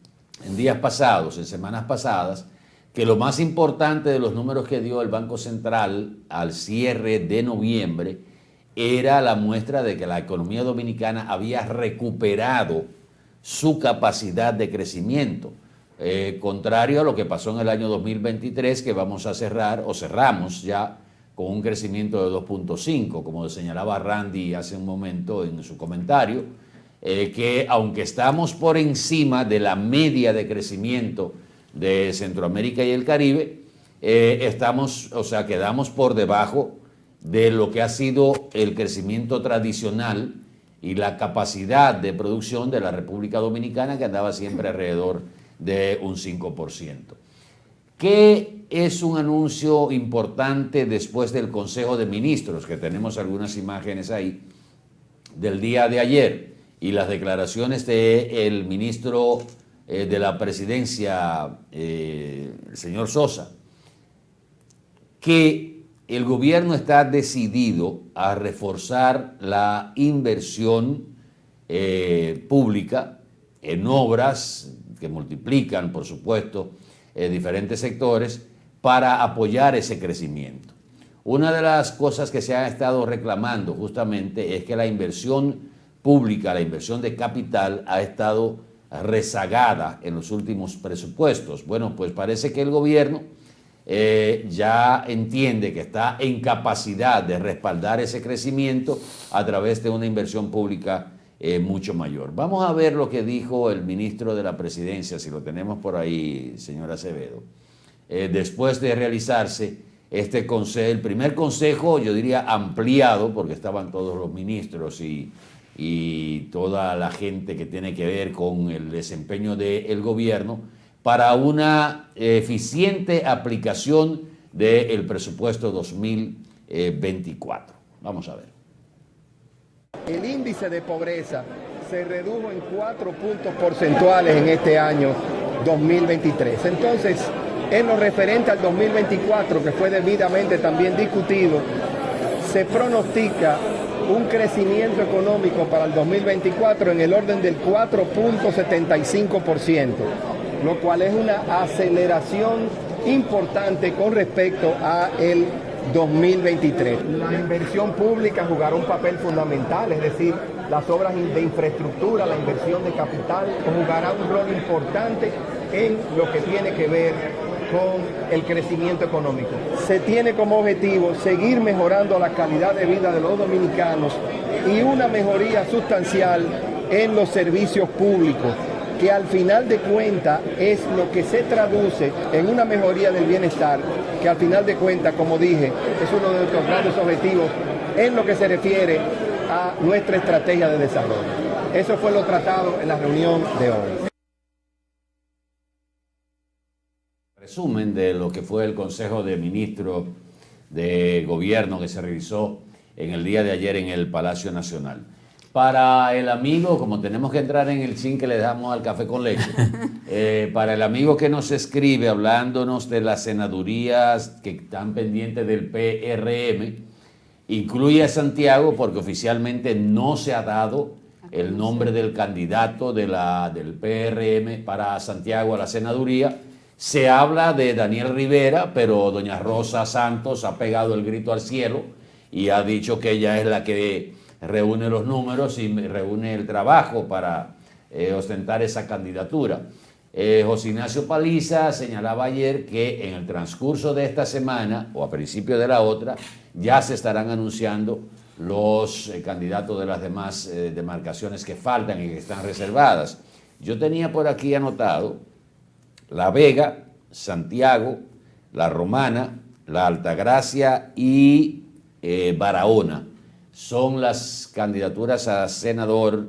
Speaker 2: días pasados, en semanas pasadas, que lo más importante de los números que dio el Banco Central al cierre de noviembre era la muestra de que la economía dominicana había recuperado su capacidad de crecimiento, contrario a lo que pasó en el año 2023, que vamos a cerrar, o cerramos ya, con un crecimiento de 2.5, como señalaba Randy hace un momento en su comentario, que aunque estamos por encima de la media de crecimiento de Centroamérica y el Caribe, quedamos por debajo de lo que ha sido el crecimiento tradicional y la capacidad de producción de la República Dominicana, que andaba siempre alrededor de un 5%. ¿Qué es un anuncio importante después del Consejo de Ministros? Que tenemos algunas imágenes ahí del día de ayer y las declaraciones del ministro de la Presidencia, el señor Sosa, que el gobierno está decidido a reforzar la inversión pública en obras que multiplican, por supuesto, diferentes sectores para apoyar ese crecimiento. Una de las cosas que se ha estado reclamando justamente es que la inversión pública, la inversión de capital, ha estado rezagada en los últimos presupuestos. Bueno, pues parece que el gobierno ya entiende que está en capacidad de respaldar ese crecimiento a través de una inversión pública mucho mayor. Vamos a ver lo que dijo el ministro de la Presidencia, si lo tenemos por ahí, señor Acevedo, después de realizarse el primer consejo, yo diría ampliado, porque estaban todos los ministros y toda la gente que tiene que ver con el desempeño del gobierno, para una eficiente aplicación del presupuesto 2024. Vamos a ver.
Speaker 12: El índice de pobreza se redujo en 4 puntos porcentuales en este año 2023. Entonces, en lo referente al 2024, que fue debidamente también discutido, se pronostica un crecimiento económico para el 2024 en el orden del 4.75%, lo cual es una aceleración importante con respecto a el 2023. La inversión pública jugará un papel fundamental, es decir, las obras de infraestructura, la inversión de capital, jugará un rol importante en lo que tiene que ver con el crecimiento económico. Se tiene como objetivo seguir mejorando la calidad de vida de los dominicanos y una mejoría sustancial en los servicios públicos, que al final de cuentas es lo que se traduce en una mejoría del bienestar, que al final de cuentas, como dije, es uno de nuestros grandes objetivos en lo que se refiere a nuestra estrategia de desarrollo. Eso fue lo tratado en la reunión de hoy.
Speaker 2: Resumen de lo que fue el Consejo de Ministros de Gobierno que se realizó en el día de ayer en el Palacio Nacional. Para el amigo, como tenemos que entrar en el chin que le damos al café con leche, para el amigo que nos escribe hablándonos de las senadurías que están pendientes del PRM, incluye a Santiago porque oficialmente no se ha dado el nombre del candidato del PRM para Santiago a la senaduría. Se habla de Daniel Rivera, pero doña Rosa Santos ha pegado el grito al cielo y ha dicho que ella es la que reúne los números y reúne el trabajo para ostentar esa candidatura. José Ignacio Paliza señalaba ayer que en el transcurso de esta semana o a principio de la otra ya se estarán anunciando los candidatos de las demás demarcaciones que faltan y que están reservadas. Yo tenía por aquí anotado La Vega, Santiago, La Romana, La Altagracia y Barahona. Son las candidaturas a senador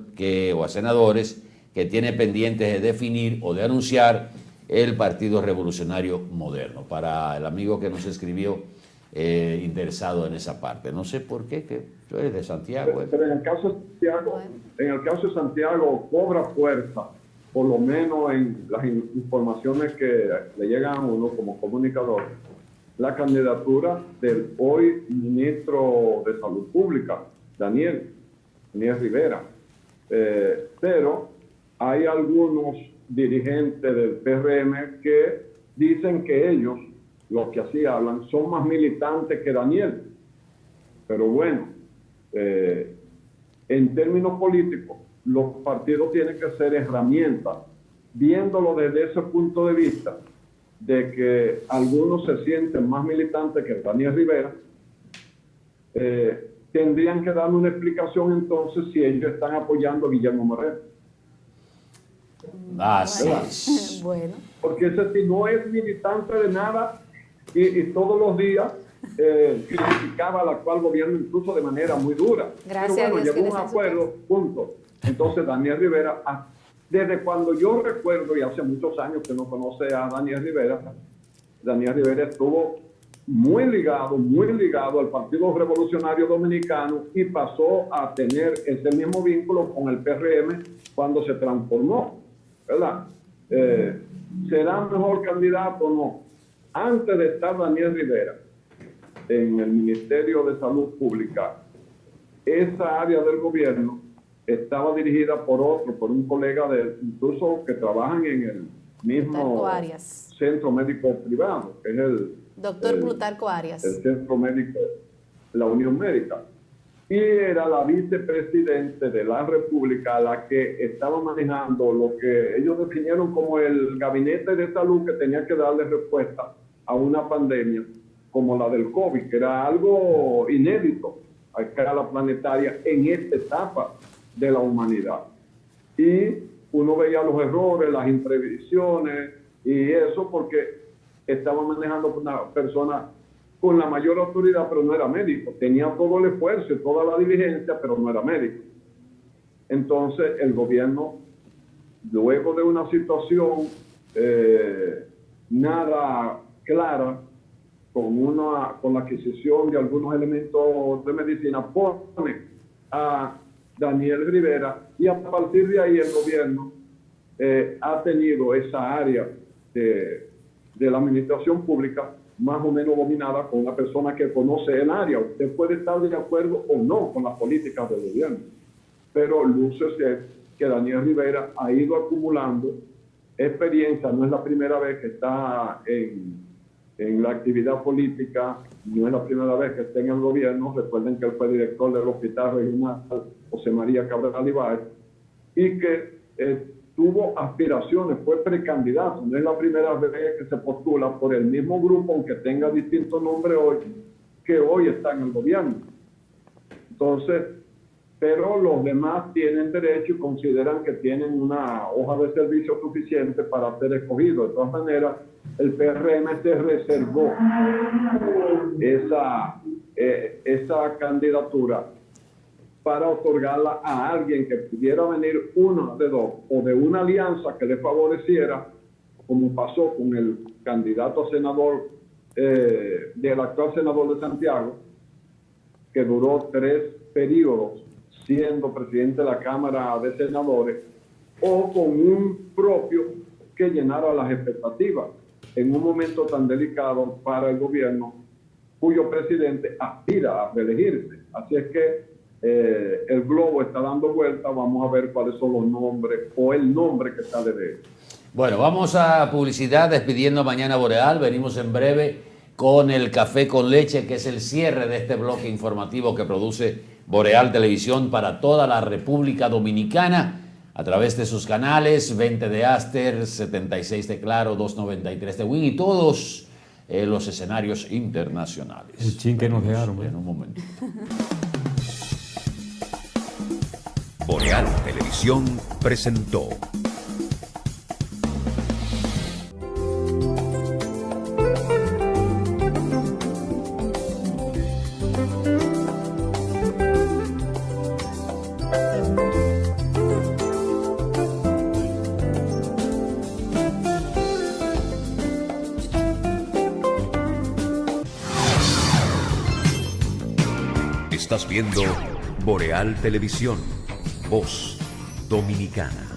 Speaker 2: o a senadores que tiene pendientes de definir o de anunciar el Partido Revolucionario Moderno. Para el amigo que nos escribió interesado en esa parte. No sé por qué, que tú eres de Santiago.
Speaker 3: Pero en el caso de Santiago cobra fuerza, por lo menos en las informaciones que le llegan a uno como comunicador, la candidatura del hoy ministro de Salud Pública, Daniel Rivera. Pero hay algunos dirigentes del PRM que dicen que ellos, los que así hablan, son más militantes que Daniel. Pero bueno, en términos políticos, los partidos tienen que ser herramientas, viéndolo desde ese punto de vista, de que algunos se sienten más militantes que Daniel Rivera, tendrían que darme una explicación entonces si ellos están apoyando a Guillermo Moreno.
Speaker 5: Bueno.
Speaker 3: Porque ese si no es militante de nada y todos los días criticaba al actual gobierno incluso de manera muy dura.
Speaker 5: Gracias.
Speaker 3: Pero bueno, llegó a un acuerdo, punto. Entonces Daniel Rivera, desde cuando yo recuerdo, y hace muchos años que no conoce a Daniel Rivera estuvo muy ligado al Partido Revolucionario Dominicano y pasó a tener ese mismo vínculo con el PRM cuando se transformó, ¿verdad? ¿Será mejor candidato o no? Antes de estar Daniel Rivera en el Ministerio de Salud Pública, esa área del gobierno estaba dirigida por un colega de él, incluso que trabajan en el mismo centro médico privado, que es el
Speaker 5: doctor Plutarco Arias.
Speaker 3: El centro médico, la Unión Médica. Y era la vicepresidente de la República la que estaba manejando lo que ellos definieron como el gabinete de salud que tenía que darle respuesta a una pandemia como la del COVID, que era algo inédito a escala planetaria en esta etapa de la humanidad. Y uno veía los errores, las imprevisiones y eso porque estaba manejando una persona con la mayor autoridad, pero no era médico. Tenía todo el esfuerzo y toda la diligencia, pero no era médico. Entonces, el gobierno, luego de una situación nada clara, con la adquisición de algunos elementos de medicina, pone a Daniel Rivera y a partir de ahí el gobierno ha tenido esa área de la administración pública más o menos dominada con una persona que conoce el área. Usted puede estar de acuerdo o no con las políticas del gobierno, pero luce ser que Daniel Rivera ha ido acumulando experiencia. No es la primera vez que está en la actividad política, no es la primera vez que está en el gobierno. Recuerden que él fue director del Hospital Regional José María Cabral Ibáez y que tuvo aspiraciones, fue precandidato. No es la primera vez que se postula por el mismo grupo, aunque tenga distintos nombres hoy, que hoy está en el gobierno. Entonces, pero los demás tienen derecho y consideran que tienen una hoja de servicio suficiente para ser escogidos. De todas maneras, el PRM se reservó esa candidatura para otorgarla a alguien que pudiera venir uno de dos o de una alianza que le favoreciera, como pasó con el candidato a senador del actual senador de Santiago, que duró 3 periodos siendo presidente de la Cámara de Senadores, o con un propio que llenara las expectativas en un momento tan delicado para el gobierno cuyo presidente aspira a reelegirse. Así es que el globo está dando vuelta. Vamos a ver cuáles son los nombres o el nombre que sale de él.
Speaker 2: Bueno, vamos a publicidad despidiendo Mañana Boreal. Venimos en breve con el café con leche, que es el cierre de este bloque informativo que produce Boreal Televisión para toda la República Dominicana a través de sus canales 20 de Aster, 76 de Claro, 293 de Win y todos los escenarios internacionales.
Speaker 23: El chin que nos dejaron.
Speaker 2: En un momento.
Speaker 19: Boreal Televisión presentó. Estás viendo Boreal Televisión, voz dominicana.